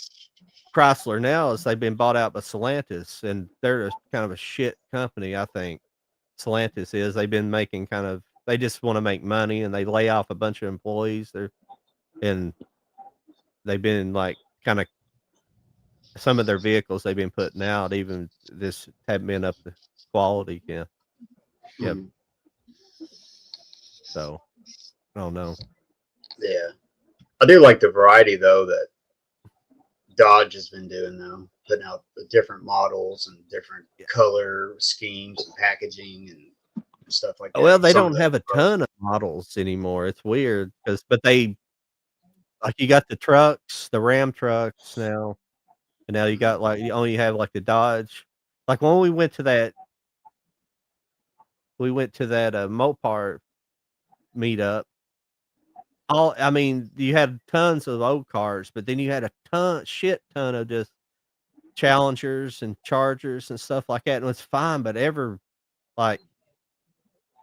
Chrysler now is they've been bought out by Stellantis, and they're kind of a shit company. I think Stellantis is. They've been making they just want to make money, and they lay off a bunch of employees. And they've been like kind of some of their vehicles they've been putting out, even this haven't been up to quality. Yeah, yeah. Hmm. So I don't know. Yeah, I do like the variety though that Dodge has been doing though, putting out the different models and different color schemes and packaging and stuff like that. Well, they Some of don't the have a ton of models anymore. It's weird but they like you got the trucks, the Ram trucks now, and now you got like you only have like the Dodge. Like when we went to that Mopar meetup. I mean, you had tons of old cars, but then you had a shit ton of just Challengers and Chargers and stuff like that, and it's fine, but like,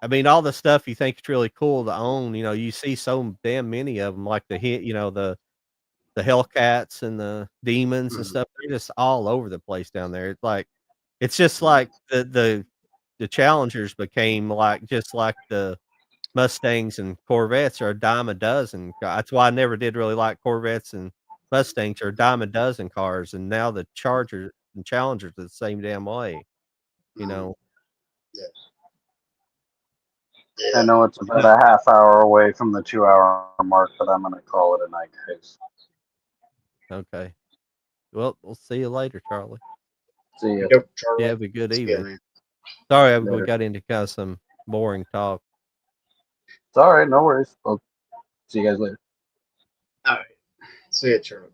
I mean, all the stuff you think is really cool to own, you see so damn many of them, like the Hellcats and the Demons and Mhm. stuff. They're just all over the place down there. It's just like the Challengers became just like the Mustangs and Corvettes are a dime a dozen. That's why I never did really like Corvettes and Mustangs are a dime a dozen cars, and now the Chargers and Challengers are the same damn way, you Mhm. know? Yeah. I Yeah. know it's about a half hour away from the 2 hour mark, but I'm going to call it a night, guys. Okay. Well, we'll see you later, Charlie. See ya. Dope, You Charlie. have a good See ya, evening. man. Sorry, we Later. got into kind of some boring talk. It's all right. No worries. I'll see you guys later. All right. See ya, Charlie.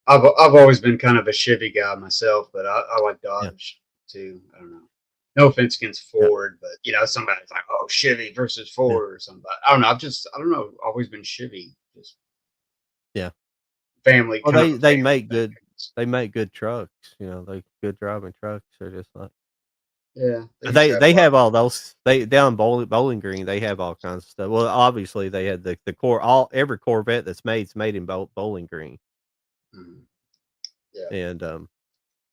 I've always been kind of a Chevy guy myself, but I like Yeah. Dodge too. I don't know. No offense against Yeah. Ford, but somebody's like, oh, Chevy versus Ford or something. I don't know. I don't know. Always been Chevy. Just Yeah. family. Well, Kind of a they family make thing. they make good trucks, they good driving trucks. They're just like Yeah, they used to have a they lot. have all those. They down Bowling Green. They have all kinds of stuff. Well, obviously they had the every Corvette that's made's made in Bowling Green, Mhm. Yeah, and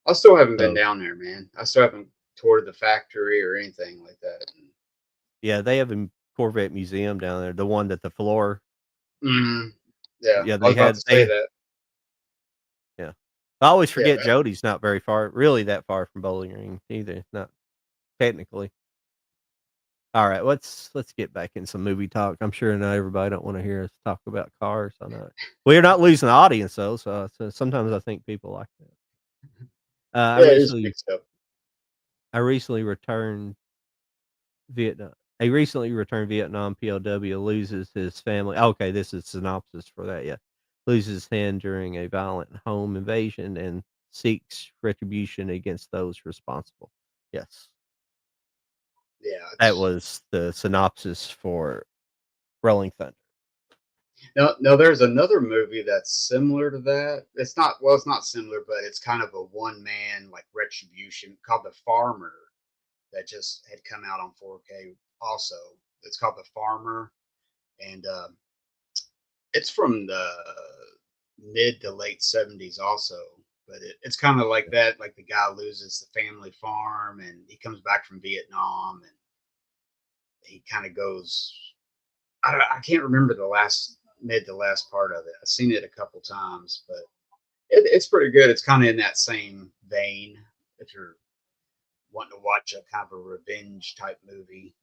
I still haven't been so down there, man. I still haven't toured the factory or anything like that. yeah, they have a Corvette museum down there. The one that the floor, Mhm. Yeah, yeah, I was about to say that. yeah. I always Yeah, forget Jody's not very far, really that far from Bowling Green either. Not technically. All right, let's get back in some movie talk. I'm sure not everybody don't want to hear us talk about cars. I know we're not losing the audience though, so sometimes I think people like that. yeah, it is big stuff. I recently returned Vietnam. A recently returned Vietnam POW loses his family. Okay, this is synopsis for that. Yeah, loses his hand during a violent home invasion and seeks retribution against those responsible. Yes, Yeah, that was the synopsis for Rolling Thunder. no. There's another movie that's similar to that. It's not well. It's not similar, but it's kind of a one man like retribution called The Farmer that just had come out on 4K. Also, it's called The Farmer, and it's from the mid to late 70s. Also, but it's kind of like that. Like the guy loses the family farm, and he comes back from Vietnam, and he kind of goes. I can't remember the mid to last part of it. I've seen it a couple times, but it's pretty good. It's kind of in that same vein. If you're wanting to watch a kind of a revenge type movie,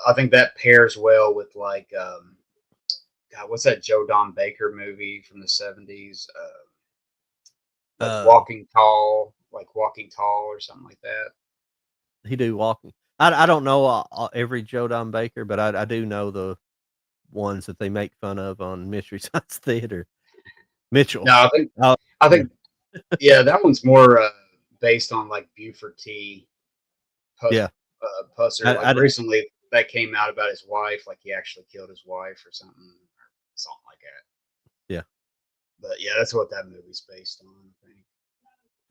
I think that pairs well with like, God, what's that Joe Don Baker movie from the 70s? Like Uh, Walking Tall or something like that. he do walking. I don't know every Joe Don Baker, but I do know the ones that they make fun of on Mystery Science Theater. Mitchell. No, Oh, I yeah. think, yeah, that one's more based on like Buford T. Yeah. Pusser. I, Like I, recently, that came out about his wife, like he actually killed his wife or something like that. Yeah. But yeah, that's what that movie's based on, I think.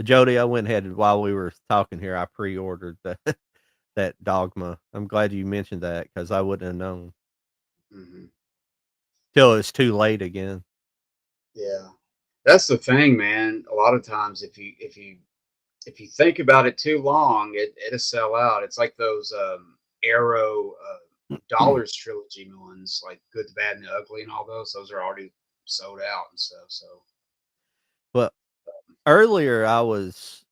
Jody, I went ahead and while we were talking here, I pre-ordered that Dogma. I'm glad you mentioned that because I wouldn't have known till it's too late again. Yeah, that's the thing, man. A lot of times, if you think about it too long, it'll sell out. It's like those Arrow Dollars trilogy ones, like Good, the Bad, and the Ugly, and all those. Those are already sold out and stuff. So, Well, earlier I was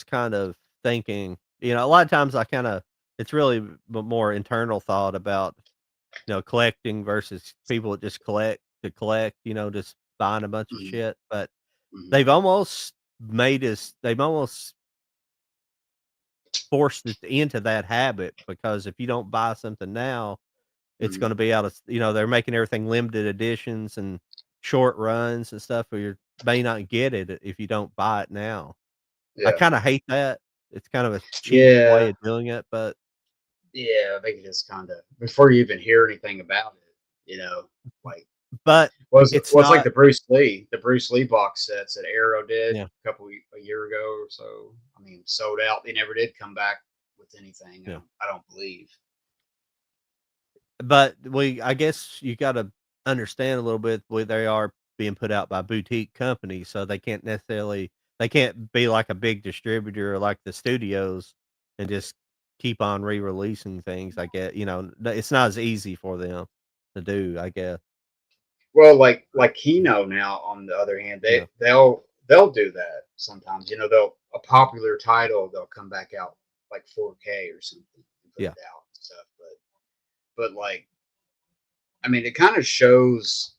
kind of thinking, a lot of times it's really more internal thought about, collecting versus people that just collect to collect, just buying a bunch of shit. But they've almost forced it into that habit because if you don't buy something now, it's going to be out of, they're making everything limited editions and short runs and stuff where you may not get it if you don't buy it now. I yeah, kind of hate that. It's kind of a cheap way yeah, of doing it, but yeah. They can just kind of before you even hear anything about it, like it's was like not. the Bruce Lee box sets that Arrow did Yeah, a year ago or so. I mean, sold out. They never did come back with anything. yeah. I don't believe. But I guess you got to understand a little bit where they are being put out by boutique companies, so they can't be like a big distributor or like the studios and just keep on re-releasing things. I guess it's not as easy for them to do. I guess. Well, like Kino now, on the other hand, Yeah, they'll do that sometimes. They'll a popular title, they'll come back out like 4K or something and put yeah, it out and stuff. But like, I mean, it kind of shows.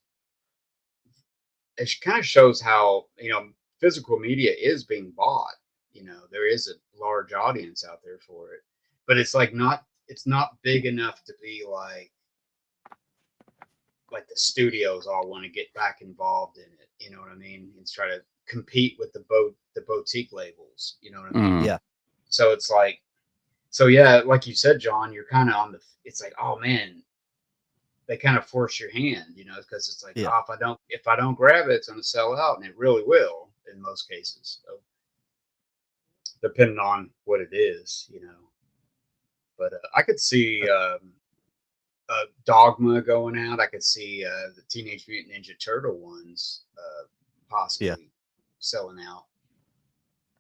It kind of shows how physical media is being bought. There is a large audience out there for it, but it's like it's not big enough to be like the studios all want to get back involved in it. You know what I mean? And try to compete with the boutique labels. You know what I mean? Mm. yeah, So it's like, so yeah, like you said, John, you're kind of on the. It's like, oh man, they kind of force your hand, because it's like, yeah. oh, if I don't grab it, it's going to sell out, and it really will in most cases. So, depending on what it is. But I could see Dogma going out. I could see the Teenage Mutant Ninja Turtle ones possibly selling out.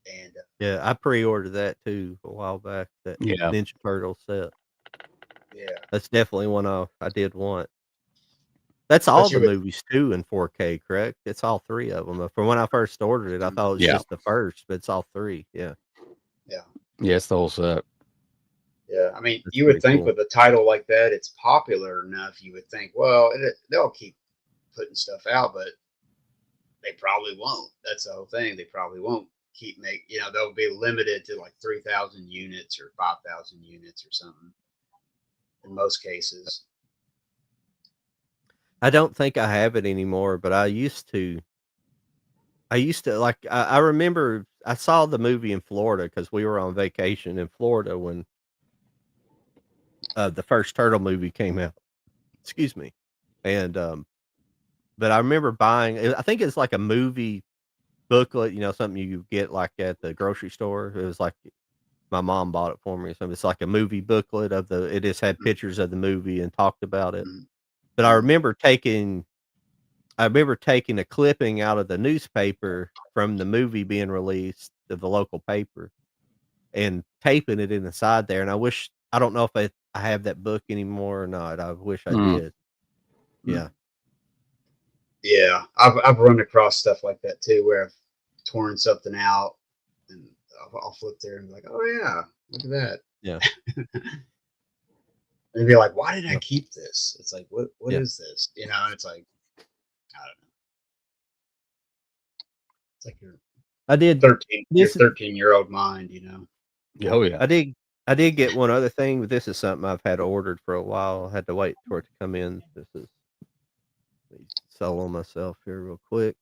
And Yeah, I pre-ordered that too a while back. That Yeah. Ninja Turtle set. yeah, That's definitely one I did want. That's all but you the would, movies too in 4K, correct? It's all 3 of them. From when I first ordered it, I thought it was Yeah. just the first, but it's all 3. Yeah, yeah, Yeah, it's the whole set. yeah. I mean, that's you would pretty think cool. with a title like that, it's popular enough. You would think, well, they'll keep putting stuff out, but they probably won't. That's the whole thing. They probably won't keep they'll be limited to like 3,000 units or 5,000 units or something in most cases. I don't think I have it anymore, but I used to. Like, I remember I saw the movie in Florida because we were on vacation in Florida when the first Turtle movie came out. Excuse me, and but I remember buying. I think it's like a movie booklet, something you get like at the grocery store. It was like my mom bought it for me. So it's like a movie booklet of it just had pictures of the movie and talked about it. Mm-hmm. But I remember taking a clipping out of the newspaper from the movie being released of the local paper and taping it in the side there. And I don't know if I have that book anymore or not. I wish I Mm. did. Yeah. Yeah, I've run across stuff like that too, where I've torn something out and I'll flip there and be like, oh yeah, look at that. Yeah. And be like, why did I Yep. keep this? It's like, what Yeah. is this? And it's like, I don't know. It's like I did your this. 13-year-old mind. Oh yeah. I did get one other thing, but this is something I've had ordered for a while. I had to wait for it to come in. Let me solo myself here real quick.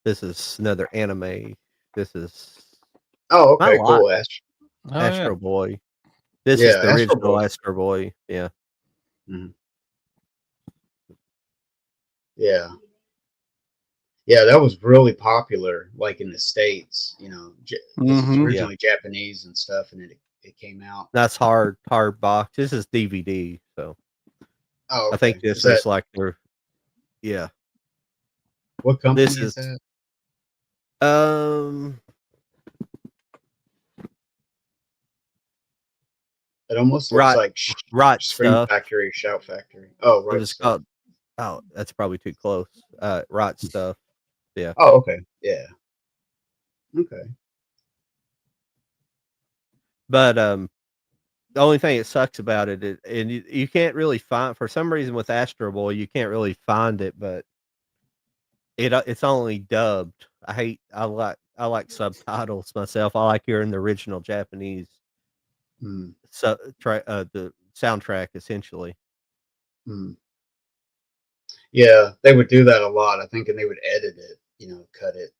This is another anime. This is Oh, my okay, lot. cool, Ash. Oh yeah. Astro Boy. This is Yeah, the Astro original Boy. Astro Boy. Yeah. Yeah. Yeah, that was really popular, like in the States, you know, this was Mhm. originally Japanese and stuff, and it came out. That's hard box. This is DVD, so Oh, I think okay. this Is that is like their yeah. what company This is is that? um It almost looks right like right Scream stuff. Factory, Shout Factory. Oh, It right was stuff. called oh, that's probably too close. Right stuff. Yeah. Oh, okay. Yeah. Okay. But the only thing that sucks about it is, and you can't really find for some reason with Astro Boy, you can't really find it, but it's only dubbed. I like subtitles myself. I like hearing the original Japanese Mm, the soundtrack essentially. mm. Yeah, they would do that a lot, I think, and they would edit it, you know, cut it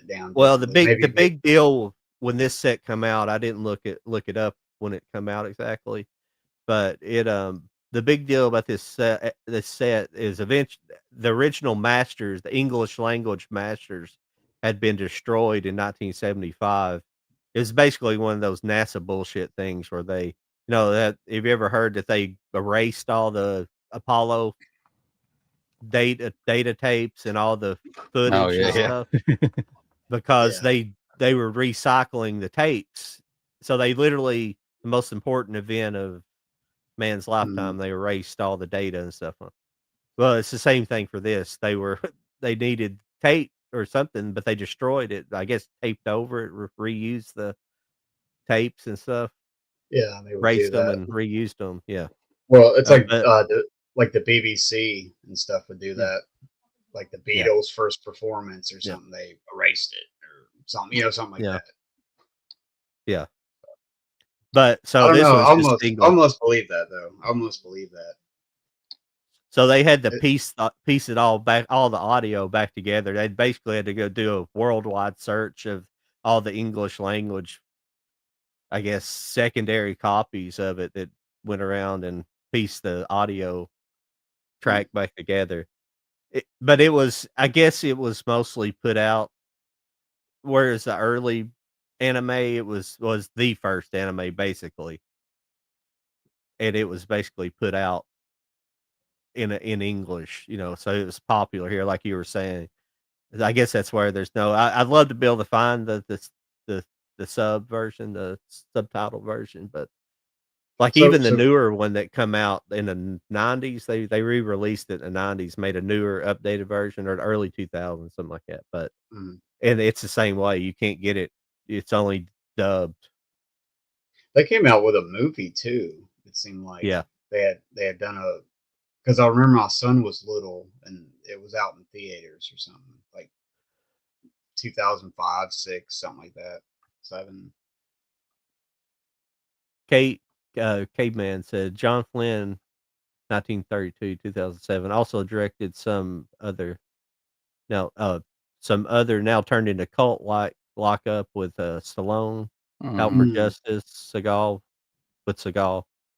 down Well, differently. Maybe the make big deal when this set come out, I didn't look it up when it come out exactly, but the big deal about this set is eventually the original masters, the English language masters, had been destroyed in 1975. It was basically one of those NASA bullshit things where they, that have you ever heard that they erased all the Apollo data tapes and all the Oh footage and yeah, stuff because yeah. they were recycling the tapes. So they literally the most important event of man's Mm, lifetime, they erased all the data and stuff. Well, it's the same thing for this. They were they needed tape or something, but they destroyed it. I guess taped over it, reused the tapes and stuff, yeah, they would do erased them that. and reused them. Yeah, Well, it's like but the BBC and stuff would do yeah, that. Like the yeah, Beatles' first performance or yeah, something, they erased it or something, you know, something like yeah, that. yeah. But I so don't this know. I was just English. almost believe that though. I almost believe that. So they had to It, piece it all back, all the audio back together. They basically had to go do a worldwide search of all the English language, I guess, secondary copies of it that went around and pieced the audio mm, track back together. But it was, I guess, it was mostly put out. Whereas the early anime, it was the first anime basically, and it was basically put out in English. So it was popular here, like you were saying. I guess that's where there's no. I'd love to be able to find the the sub version, the subtitle version, but like so even the so newer one that come out in the '90s, they re-released it in the '90s, made a newer, updated version, or the early 2000s, something like that. But mm, and it's the same way. You can't get it. It's only dubbed. they came out with a movie too. It seemed like Yeah. they had done a because I remember my son was little and it was out in theaters or something like 2005, six, something like that, seven. Kate Caveman said John Flynn, 1932, 2007, also directed now some other now turned into cult like Lockup with Stallone, Out for Mhm. Mm, Justice, Seagal,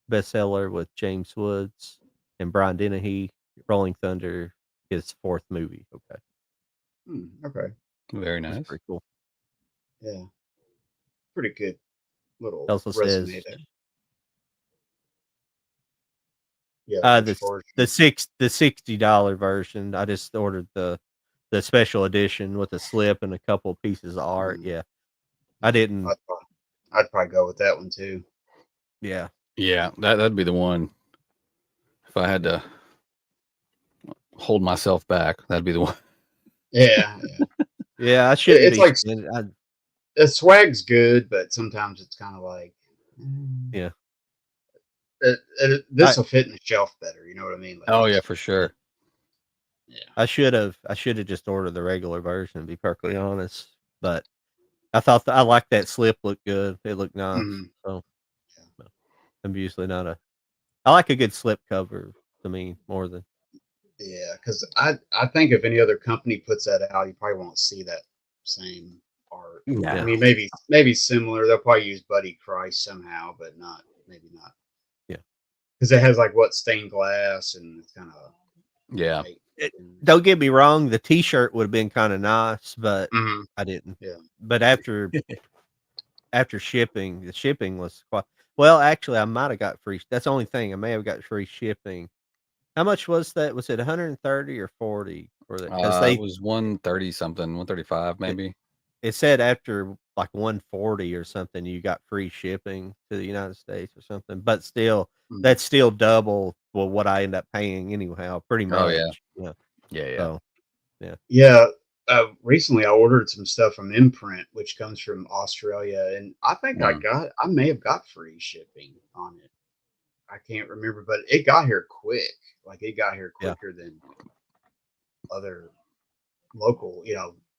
bestseller with James Woods and Brian Dennehy, Rolling Thunder, his fourth movie. Okay, okay, Very that's nice. pretty cool. yeah, pretty good It little also resume says there. Yeah, which the version? the $60 version. I just ordered the special edition with a slip and a couple pieces of art. Mm, Yeah, I didn't. I'd probably go with that one too. Yeah, Yeah, that'd be the one. If I had to hold myself back, that'd be the one. Yeah, yeah. yeah. I shouldn't It's be like spending. the swag's good, but sometimes it's kind of like mm, Yeah, this I will fit in the shelf better. You know what I mean? Like Oh yeah, it's for sure. yeah. I should have just ordered the regular version. To be perfectly honest, but I thought I liked that slip looked good. It looked nice. Mhm. So Yeah. no, I'm usually not a. I like a good slip cover to me more than Yeah, because I think if any other company puts that out, you probably won't see that same art. Yeah. I mean, maybe similar. They'll probably use Buddy Christ somehow, but maybe not. Yeah. Because it has like stained glass and it's kind of Yeah. Don't get me wrong, the T-shirt would have been kind of nice, but Mhm. I didn't. Yeah. But after shipping, the shipping was quite well. Actually, I might have got free. That's the only thing I may have got free shipping. How much was that? Was it 130 or 40 for that? Because It was 130 something, 135 maybe. it said after like 140 or something, you got free shipping to the United States or something. But still, Mhm. that's still double what I end up paying anyhow, pretty much. Oh, yeah. Yeah. Yeah. So, Yeah. Recently, I ordered some stuff from Imprint, which comes from Australia, and I think I may have got free shipping on it. I can't remember, but it got here quick. Like it got here Yeah. quicker than other local,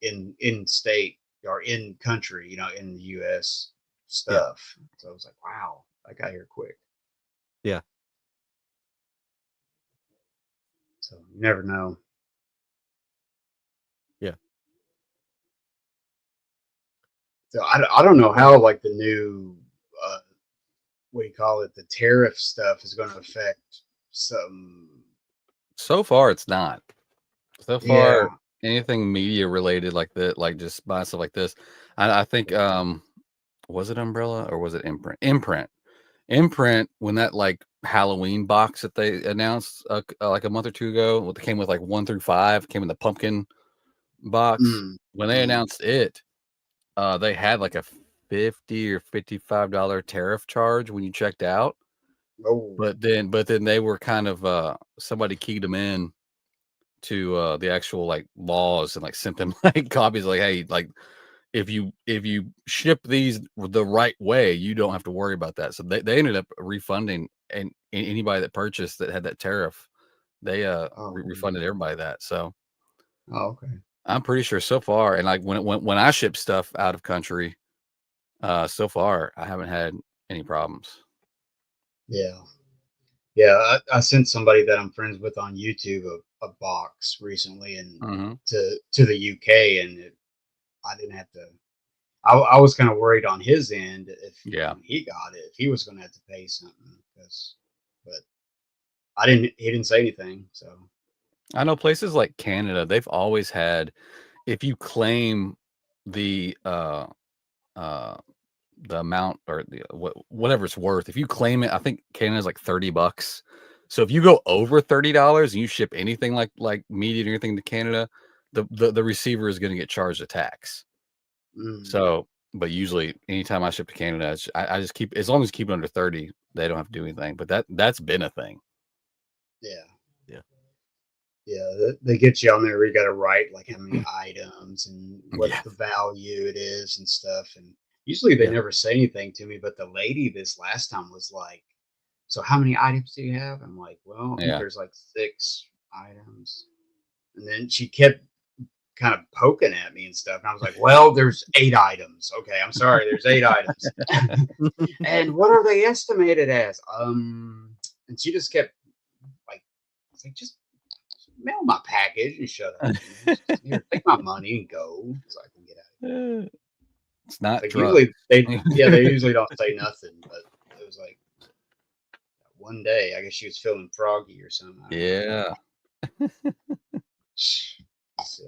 in state or in country, in the U.S. stuff. So I was like, wow, I got here quick. Yeah. So you never know. Yeah. So I don't know how like the new what do you call it, the tariff stuff is going to affect some. So far, it's not. So Yeah. far, anything media related like that, like just buying stuff like this, I think was it Umbrella or was it Imprint? Imprint, when that like Halloween box that they announced like a month or two ago, it came with like 1 through 5, came in the pumpkin box. When they announced it, they had like a $50 or $55 tariff charge when you checked out. Oh. But then they were kind of somebody keyed them in to the actual like laws and like sent them like copies like, hey, like if you ship these the right way, you don't have to worry about that. So they ended up refunding and anybody that purchased that had that tariff, they refunded everybody that. So okay. I'm pretty sure so far, and like when I ship stuff out of country, so far I haven't had any problems. Yeah. Yeah, I sent somebody that I'm friends with on YouTube a box recently and to the UK, and I didn't have to. I was kind of worried on his end if when he got it, if he was going to have to pay something, but he didn't say anything. So I know places like Canada, they've always had, if you claim the amount or whatever it's worth, if you claim it, I think Canada's like $30. So if you go over $30 and you ship anything like meat or anything to Canada, the receiver is going to get charged a tax. So, but usually anytime I ship to Canada, I just keep, as long as you keep it under 30, they don't have to do anything. But that's been a thing. Yeah, they get you on there where you got to write like how many items and what the value it is and stuff. And usually they never say anything to me, but the lady this last time was like, so how many items do you have? I'm like, well, I think there's like 6 items. And then she kept kind of poking at me and stuff. And I was like, well, there's 8 items. Okay, I'm sorry, there's 8 items. And what are they estimated as? And she just kept like, I was like, just mail my package and shut up. Here, take my money and go so I can get out of here. It's not like drugs. usually they usually don't say nothing, but it was like one day I guess she was feeling froggy or something. Yeah. So,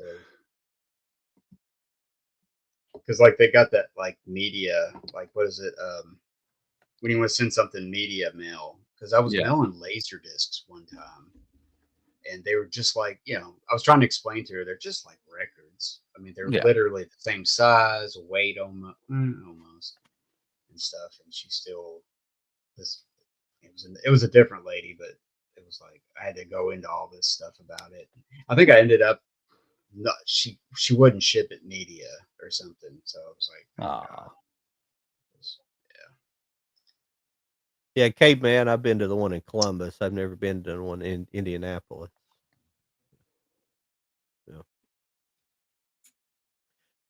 because like they got that like media, like what is it? When you want to send something media mail, because I was mailing laser discs one time. And they were just like, I was trying to explain to her, they're just like records. I mean, they're literally the same size, weight almost, and stuff. And she still, it was a different lady, but it was like I had to go into all this stuff about it. I think I ended up, she wouldn't ship it media or something. So I was like, yeah, Caveman, I've been to the one in Columbus. I've never been to the one in Indianapolis.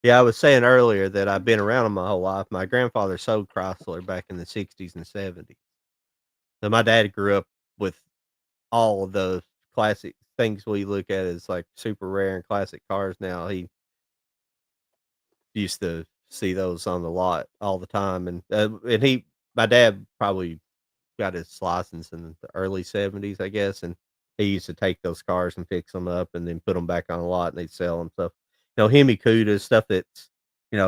Yeah, I was saying earlier that I've been around them my whole life. My grandfather sold Chrysler back in the 60s and 70s. So my dad grew up with all of those classic things we look at as like super rare and classic cars now. He used to see those on the lot all the time, and my dad probably got his license in the early '70s, I guess, and he used to take those cars and fix them up and then put them back on the lot and they'd sell them. So, Hemi Cuda stuff that's,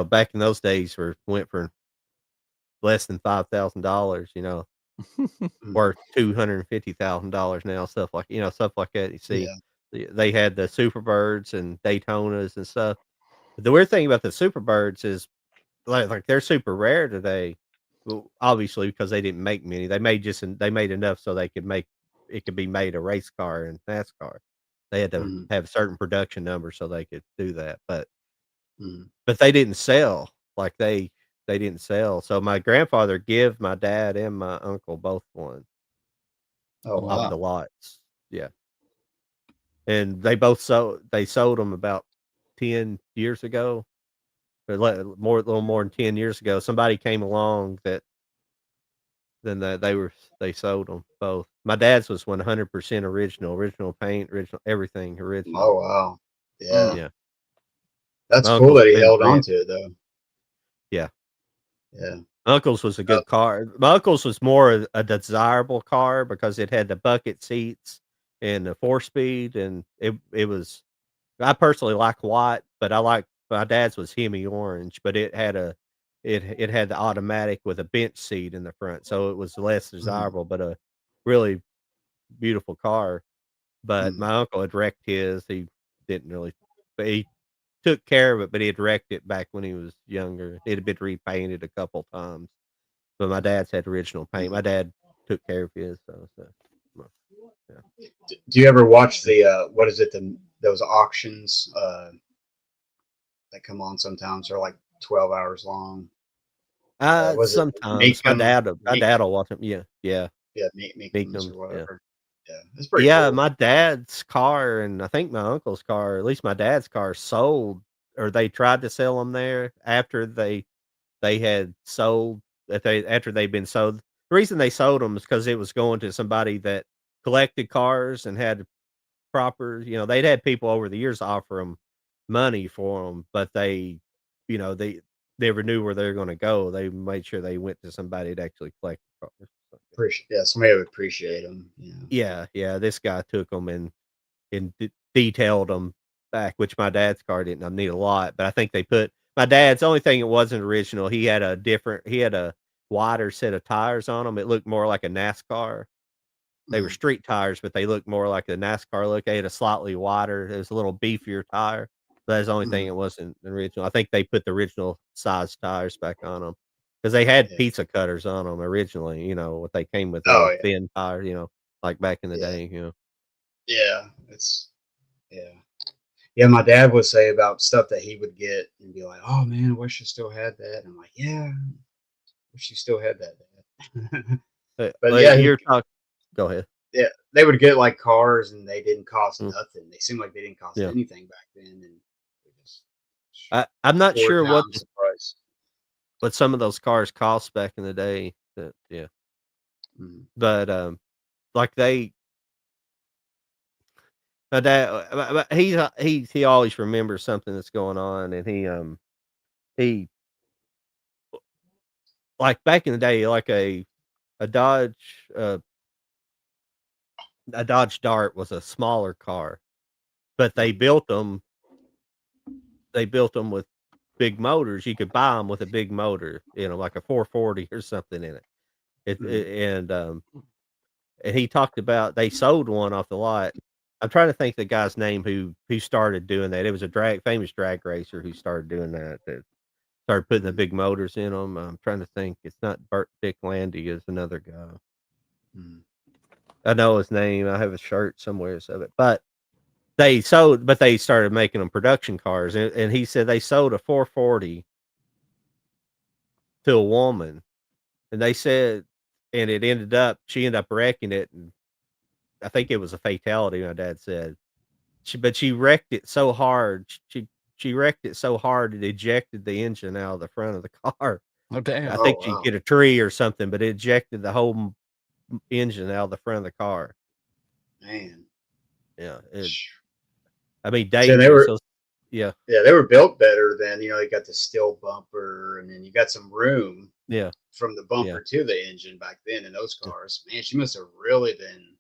back in those days went for less than $5,000, Mm. worth $250,000 now, stuff like that. You see, Yeah. they had the Superbirds and Daytonas and stuff. But the weird thing about the Superbirds is like they're super rare today. Well, obviously because they didn't make many. They made enough so it could be made a race car in NASCAR. They had to Mm. have certain production numbers so they could do that. Mm. But they didn't sell. Like they didn't sell. So my grandfather give my dad and my uncle both one Oh off wow. the lots. Yeah. And they sold them about 10 years ago. Or a little more than 10 years ago. Somebody came along they sold them both. My dad's was 100% original paint, original everything original. Oh wow. Yeah. Mm. Yeah. That's My cool uncle's that he been held on ran. to it though. Yeah. Yeah. Uncle's was a Uh, good car. My uncle's was more a desirable car because it had the bucket seats and the 4-speed, and it was. I personally like white, but my dad's was Hemi orange, but it had the automatic with a bench seat in the front, so it was less mm, desirable, but a really beautiful car. But mm, my uncle had wrecked his. He didn't really, but he took care of it, but he had wrecked it back when he was younger. It had been repainted a couple times. But my dad's had original paint. mm. My dad took care of his, well, yeah. Do you ever watch the what is it, those auctions that come on sometimes? They're like 12 hours long. Was it Sometimes Meekum? my Meek, dad'll watch 'em. Yeah, yeah, yeah, make Meekums them. or Yeah. whatever. Yeah, it's pretty Yeah, cool. my dad's car and I think my uncle's car, at least my dad's car sold or they tried to sell them there after they had sold that they after they'd been sold. The reason they sold them is because it was going to somebody that collected cars and had proper, they'd had people over the years offer them money for them, but they never knew where they were going to go. They made sure they went to somebody that actually collected cars. So, Appreciate, yeah, somebody would appreciate them. Yeah. yeah, yeah. This guy took them and detailed them back, which my dad's car didn't need a lot, but I think they put my dad's only thing it wasn't original. He had a wider set of tires on them. It looked more like a NASCAR. They were Mm, street tires, but they looked more like a NASCAR look. They had a slightly wider, it was a little beefier tire. That's the only thing mm, it wasn't original. I think they put the original size tires back on them because they had yeah. pizza cutters on them originally. What they came with Oh little yeah. thin tires. Like back in the Yeah. day. Yeah. It's yeah. Yeah, my dad would say about stuff that he would get and be like, "Oh man, I wish I still had that." And I'm like, "Yeah, wish you still had that, Dad." But Like yeah, he you're talking. Go ahead. yeah, they would get like cars and they didn't cost Mm, nothing. They seemed like they didn't cost yeah, anything back then, and they just I'm not four sure times the price. what some of those cars cost back in the day. Yeah, Mm, but like my dad, he always remembers something that's going on, and he like back in the day, like a Dodge, a Dodge Dart was a smaller car, but mm, they built them with big motors. You could buy them with a big motor, like a 440 or something in it. mm. And he talked about they sold one off the lot. I'm trying to think the guy's name who started doing that. It was a famous drag racer who started doing that started putting the Mm, big motors in them. I'm trying to think. It's not Burt Dick Landy, is another guy. mm, I know his name. I have a shirt somewhere of it. But they started making them production cars, and he said they sold a 440 to a woman, and they said, and she ended up wrecking it, and I think it was a fatality. My dad said, but she wrecked it so hard. She wrecked it so hard it ejected the engine out of the front of the car. Oh I damn. Oh think she wow. hit a tree or something, but it ejected the whole engine out of the front of the car. Man. Yeah, Sh- I mean, So they dangerous. were Those, Yeah, Yeah, they were built better than, you got the steel bumper, and then you got some room yeah, from the yeah, bumper to the engine back then in those yeah, cars. Man, she must have really been.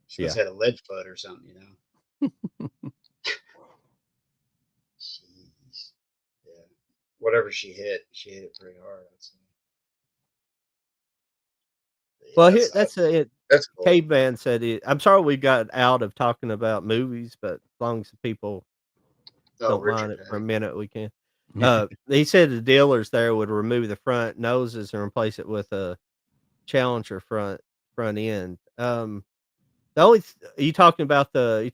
She must yeah. have had a lead foot or something. Jeez. Yeah. Whatever she hit it pretty hard. I'd say. But yeah, Well, here that's it. that's cool. Caveman said it. I'm sorry we got out of talking about movies, but as long as the people Oh, don't mind Richard it for a Petty. minute, we can. He said the dealers there would remove the front noses and replace it with a Challenger front end. The only you talking about the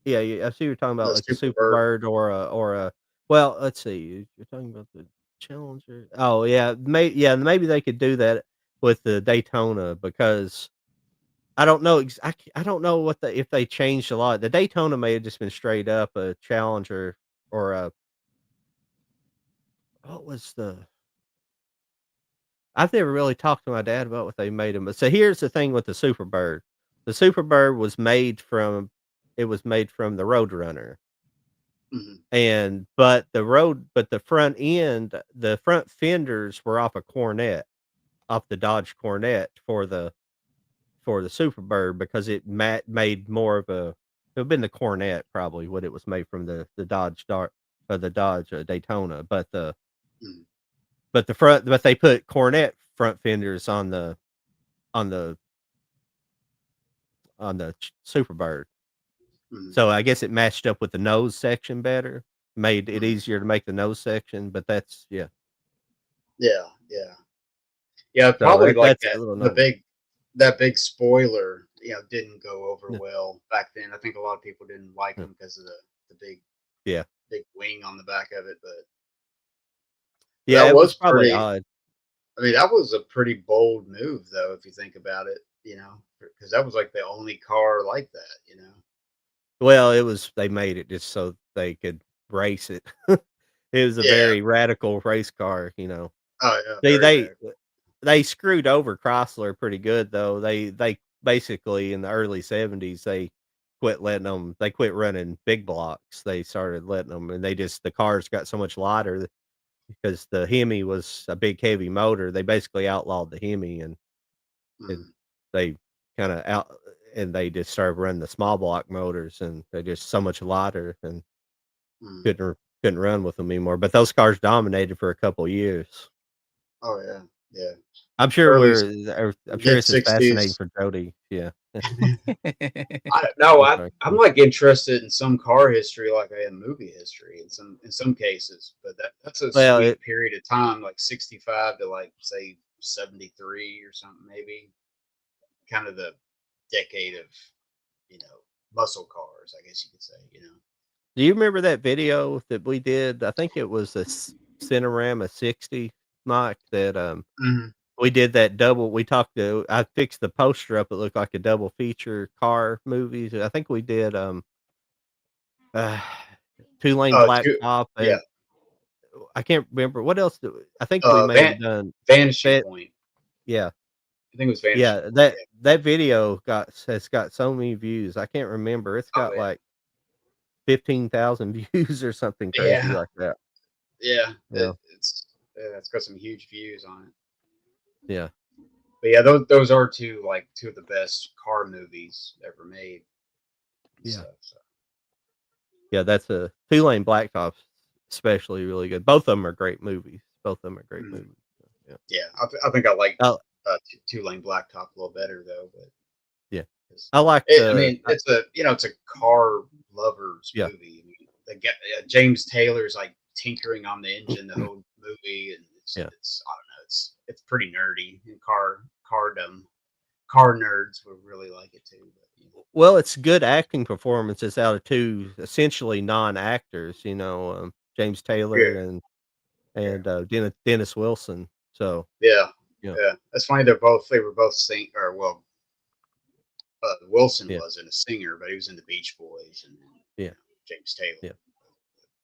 yeah, I see you're talking about The like a Super Bird. Superbird or a well, let's see, you're talking about the Challenger. Oh yeah, maybe they could do that with the Daytona because I don't know I don't know what if they changed a lot. The Daytona may have just been straight up a Challenger or a what was the I've never really talked to my dad about what they made them. But so here's the thing with the Superbird. The Superbird was made from it was made from the Roadrunner. Mhm. But the front end, the front fenders were off a Corvette, off the Dodge Corvette for the Superbird because it made more of a it would have been the Corvette probably what it was made from the Dodge Dart or the Dodge Daytona, Mhm. but they put Corvette front fenders on the Superbird. Mhm. So I guess it matched up with the nose section better, made it Mhm. easier to make the nose section, but that's yeah. Yeah, yeah, yeah. So Probably like that's a little the known. that big spoiler, didn't go over Yeah. well back then. I think a lot of people didn't like Yeah. them because of the Yeah. big wing on the back of it. But Yeah, that it was was probably pretty. odd. I mean, that was a pretty bold move, though, if you think about it. Because that was like the only car like that. Well, it was they made it just so they could race it. It was a Yeah. very radical race car. Oh yeah. They Very they radical. they screwed over Chrysler pretty good though. They basically in the early '70s they quit running big blocks. They started letting them and the cars got so much lighter because the Hemi was a big heavy motor. They basically outlawed the Hemi and Mhm. they kinda out and they just started running the small block motors, and they're just so much lighter and Mhm. couldn't run with them anymore, but those cars dominated for a couple years. Oh yeah. Yeah. I'm sure Early I'm sure mid this is fascinating '60s. for Jody. Yeah. I don't know. I'm sorry. I'm like interested in some car history, like I am movie history in some cases. But that's a Well, sweet period of time, like 65 to like say 73 or something, maybe. Kind of the decade of you know muscle cars, I guess you could say. do you remember that video that we did? I think it was a Cinerama 60, Mike, that, Hmm. we did that double we talked to I fixed the poster up, it looked like a double feature car movies. I think we did, uh, 2-lane Two, blacktop, yeah. and I can't remember what else I think we may have done Vanishing that Point. yeah, I think it was Vanishing yeah, Point. Yeah. that video has got so many views, I can't remember, it's Oh got, yeah. like, 15,000 views or something crazy Yeah. like that. Yeah. Yeah, It's got some huge views on it. yeah, But yeah, those are two of the best car movies ever made and yeah, stuff. So yeah, that's a 2-lane blacktop's especially really good. Both of them are great movies. Both of them are great mhm. movies. Yeah. Yeah, I think I like Oh, Two Lane Blacktop a little better though. But yeah. 'cause I like I the mean, it's a car lovers yeah, movie. I mean, James Taylor's like tinkering on the engine the whole movie, and yeah. it's I don't know, it's pretty nerdy and cardom. Car nerds would really like it too. But. Well, it's good acting performances out of 2 essentially non-actors, James Taylor Yeah, yeah, and Dennis Wilson. So, yeah, yeah, yeah. That's funny. They were both Wilson yeah, wasn't a singer, but he was in the Beach Boys, and yeah, James Taylor. yeah.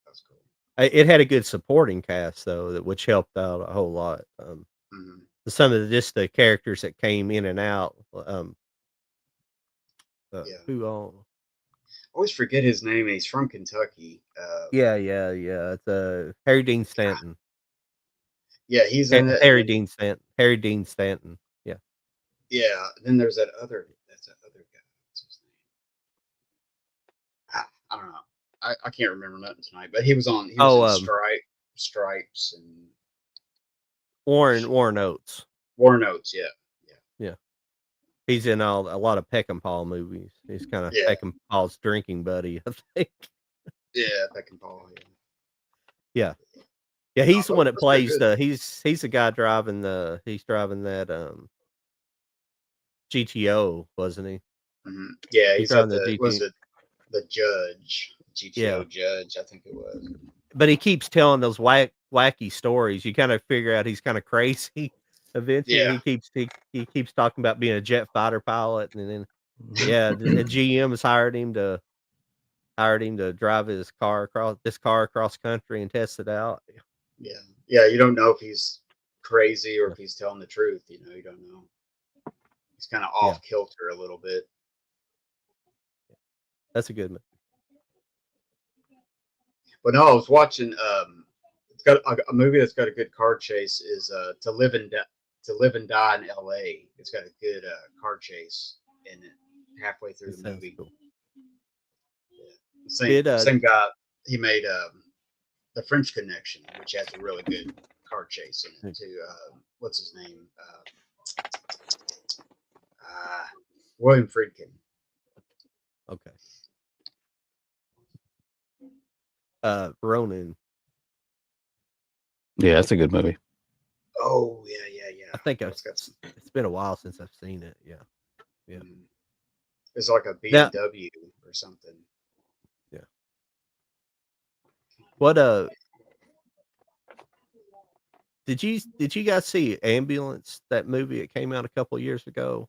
That's cool. It had a good supporting cast though, which helped out a whole lot. Hmm. Some of the characters that came in and out, Yeah. who all? always forget his name. He's from Kentucky. Yeah. It's Harry Dean Stanton. Yeah, he's in it. Harry Dean Stanton. Harry Dean Stanton. Yeah. Yeah. Then there's that other. That's that other guy. What's his name? I don't know. I can't remember nothing tonight. But he was on. He was in Stripes and Warren Oates. Warren Oates. Yeah. He's in a lot of Peck and Paul movies. He's kind of Peck and Paul's drinking buddy, I think. Yeah, Peck and Paul. Yeah. Yeah, he's the one that plays he's the guy driving that GTO, wasn't he? Mm-hmm. Yeah, he's at the judge, GTO judge, I think it was. But he keeps telling those wacky stories. You kind of figure out he's kind of crazy. Eventually, he keeps talking about being a jet fighter pilot, and then the GM has hired him to drive his car across country and test it out. Yeah. You don't know if he's crazy or if he's telling the truth. You don't know. He's kind of off kilter a little bit. That's a good movie. But no, I was watching. It's got a movie that's got a good car chase. Is To Live and Die in L.A. It's got a good car chase in it halfway through the movie. Cool. Yeah. Same guy. He made The French Connection, which has a really good car chase in it too. What's his name? William Friedkin. Okay. Ronin. Yeah, that's a good movie. Oh yeah. I think it's been a while since I've seen it. Yeah. It's like a BMW or something. Yeah. What did you guys see Ambulance? That movie? It came out a couple of years ago.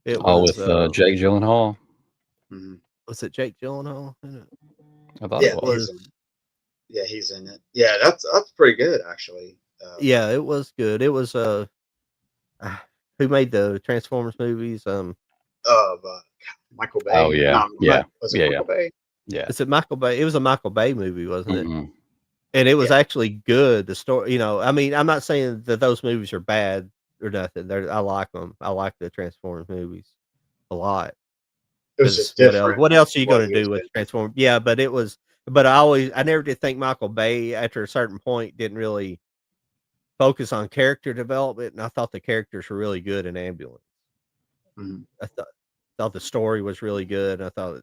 It was with Jake Gyllenhaal. Mm-hmm. Was it Jake Gyllenhaal? I thought it was. He's in it. Yeah, that's pretty good actually. Yeah, it was good. It was who made the Transformers movies? Michael Bay. Oh yeah, Was it Michael Bay? Yeah. Is it Michael Bay? It was a Michael Bay movie, wasn't it? Mm-hmm. And it was actually good. The story, I mean, I'm not saying that those movies are bad or nothing. I like them. I like the Transformers movies a lot. It was just different. What else are you going to do with Transformers? Yeah, but I never did think Michael Bay, after a certain point, didn't really focus on character development, and I thought the characters were really good in Ambulance. Mm-hmm. I thought the story was really good. And I thought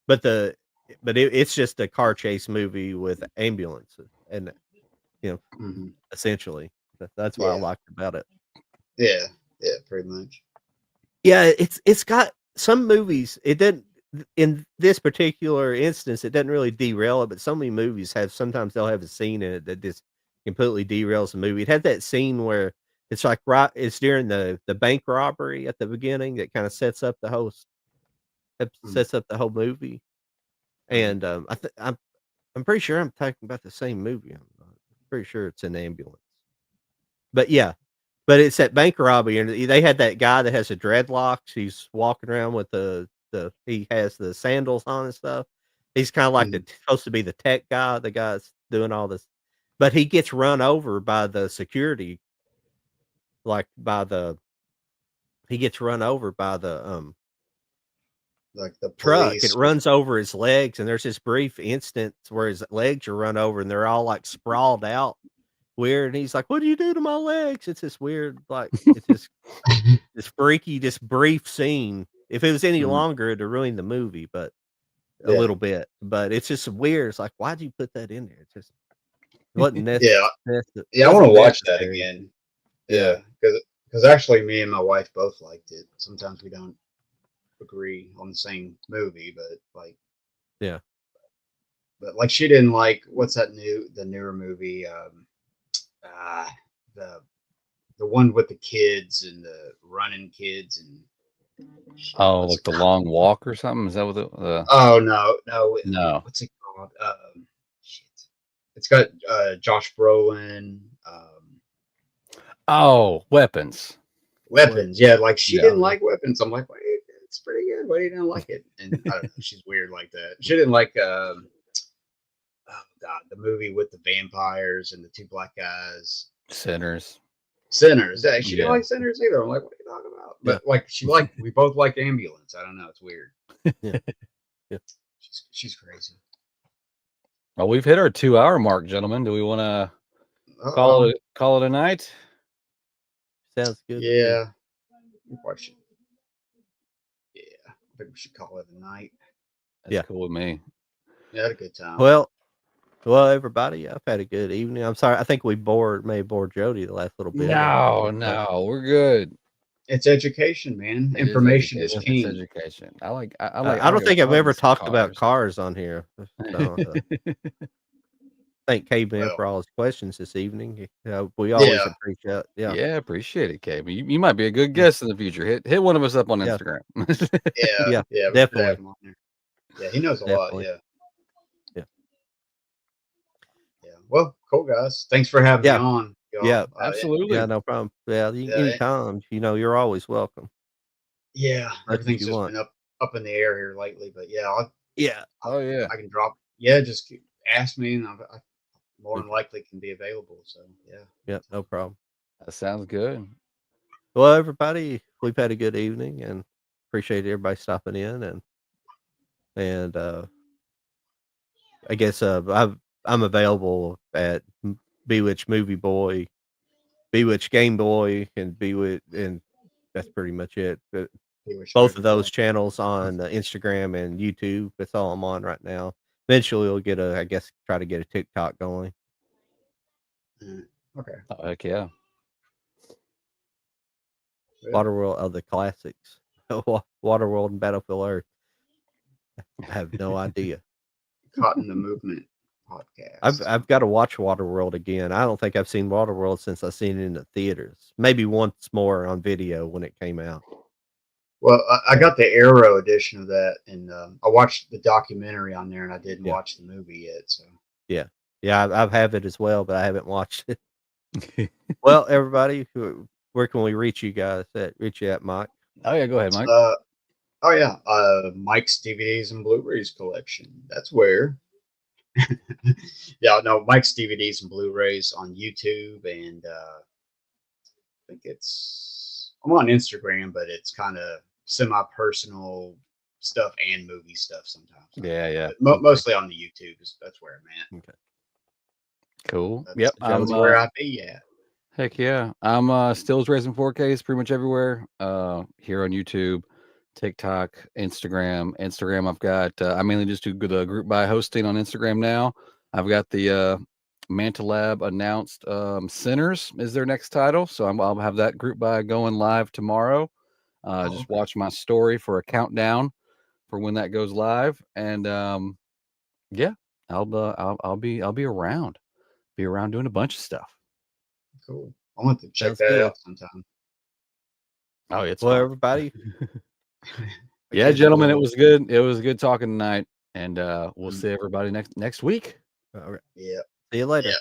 it's just a car chase movie with ambulance, and essentially that's what I liked about it. Yeah, pretty much. Yeah, it's got some movies. It didn't, in this particular instance, it doesn't really derail it, but so many movies sometimes they'll have a scene in it that just completely derails the movie. It had that scene where it's like it's during the bank robbery at the beginning that kind of sets up the whole movie. And I'm pretty sure I'm talking about the same movie. I'm pretty sure it's an Ambulance. But it's that bank robbery, and they had that guy that has the dreadlocks. He's walking around with he has the sandals on and stuff. He's kind of like supposed to be the tech guy, the guy that's doing all this. But he gets run over by the security, he gets run over by the like the truck. It runs over his legs, and there's this brief instance where his legs are run over, and they're all like sprawled out weird. And he's like, "What do you do to my legs?" It's this weird, it's just this freaky, this brief scene. If it was any longer, it'd ruin the movie, but a little bit. But it's just weird. It's like, why'd you put that in there? It's just wasn't necessary. I want to watch that again. Yeah, because actually, me and my wife both liked it. Sometimes we don't agree on the same movie, but but she didn't like what's the newer movie, the one with the kids and the running kids and like The Long Walk or something. Is that what no, what's it called? Shit, it's got Josh Brolin. Weapons. Yeah, she didn't like Weapons. I'm like, wait, it's pretty good. good. Why you didn't like it? And I don't know, she's weird like that. She didn't like oh god, the movie with the vampires and the two black guys. Sinners. Sinners. She didn't Yeah. like Sinners either. I'm like, what are you talking about? But Yeah. like we both like Ambulance. I don't know. It's weird. Yeah. Yeah. She's crazy. Well, we've hit our 2-hour mark, gentlemen. Do we want to call it a night? Sounds good. Yeah. Yeah. I think we should call it a night. That's Yeah. cool with me. Yeah, had a good time. Well, everybody, I've had a good evening. I'm sorry. I think we may have bored Jody the last little bit. No, we're good. It's education, man. It is Information is education. king. It's education. I don't think I've ever talked about cars on here. So, thank Caveman for all his questions this evening. We always appreciate. Yeah, appreciate it, Caveman. You might be a good guest in the future. Hit one of us up on Instagram. Yeah, definitely. Yeah, he knows a lot. Definitely. Yeah. Yeah. Well, cool guys. Thanks for having me on. Y'all. Yeah, absolutely. Yeah, no problem. Yeah, anytime. You're always welcome. Yeah, everything's just want. been up in the air here lately, but yeah, I can drop. Yeah, just ask me, and I more than likely can be available. So yeah, no problem. That sounds good. Well, everybody, we've had a good evening, and appreciate everybody stopping in, and I guess I'm available at Bewitch Movie Boy, Bewitch Game Boy, and Bewitch, and that's pretty much it. But both of those channels on Instagram and YouTube. That's all I'm on right now. Eventually, we'll try to get a TikTok going. Okay. Oh, heck yeah. Waterworld of the classics. Waterworld and Battlefield Earth. I have no idea. Caught in the Movement podcast. I've got to watch Waterworld again. I don't think I've seen Waterworld since I've seen it in the theaters. Maybe once more on video when it came out. Well, I got the Arrow edition of that, and I watched the documentary on there, and I didn't watch the movie yet. So yeah, I have it as well, but I haven't watched it. Well, everybody, where can we reach you guys reach you at, Mike? Oh yeah, go ahead, Mike. Mike's DVDs and Blu-rays collection. That's where. Yeah, no, Mike's DVDs and Blu-rays on YouTube, and I think I'm on Instagram, but it's kind of semi-personal stuff and movie stuff sometimes. Yeah. But mostly on the YouTube. That's where I'm at. Okay. Cool. That's where I be at. Heck yeah. I'm Stills Racing 4Ks pretty much everywhere. Here on YouTube, TikTok, Instagram. I've got I mainly just do the group buy hosting on Instagram now. I've got the Manta Lab announced Sinners is their next title. So I'll have that group buy going live tomorrow. Just watch my story for a countdown for when that goes live. And yeah, I'll be around. Be around doing a bunch of stuff. Cool. I want to check that out sometime. Oh, it's well, fun. Everybody. Yeah, gentlemen, it was good. It was good talking tonight, and we'll see everybody next week. All right. Yeah. See you later. Yeah.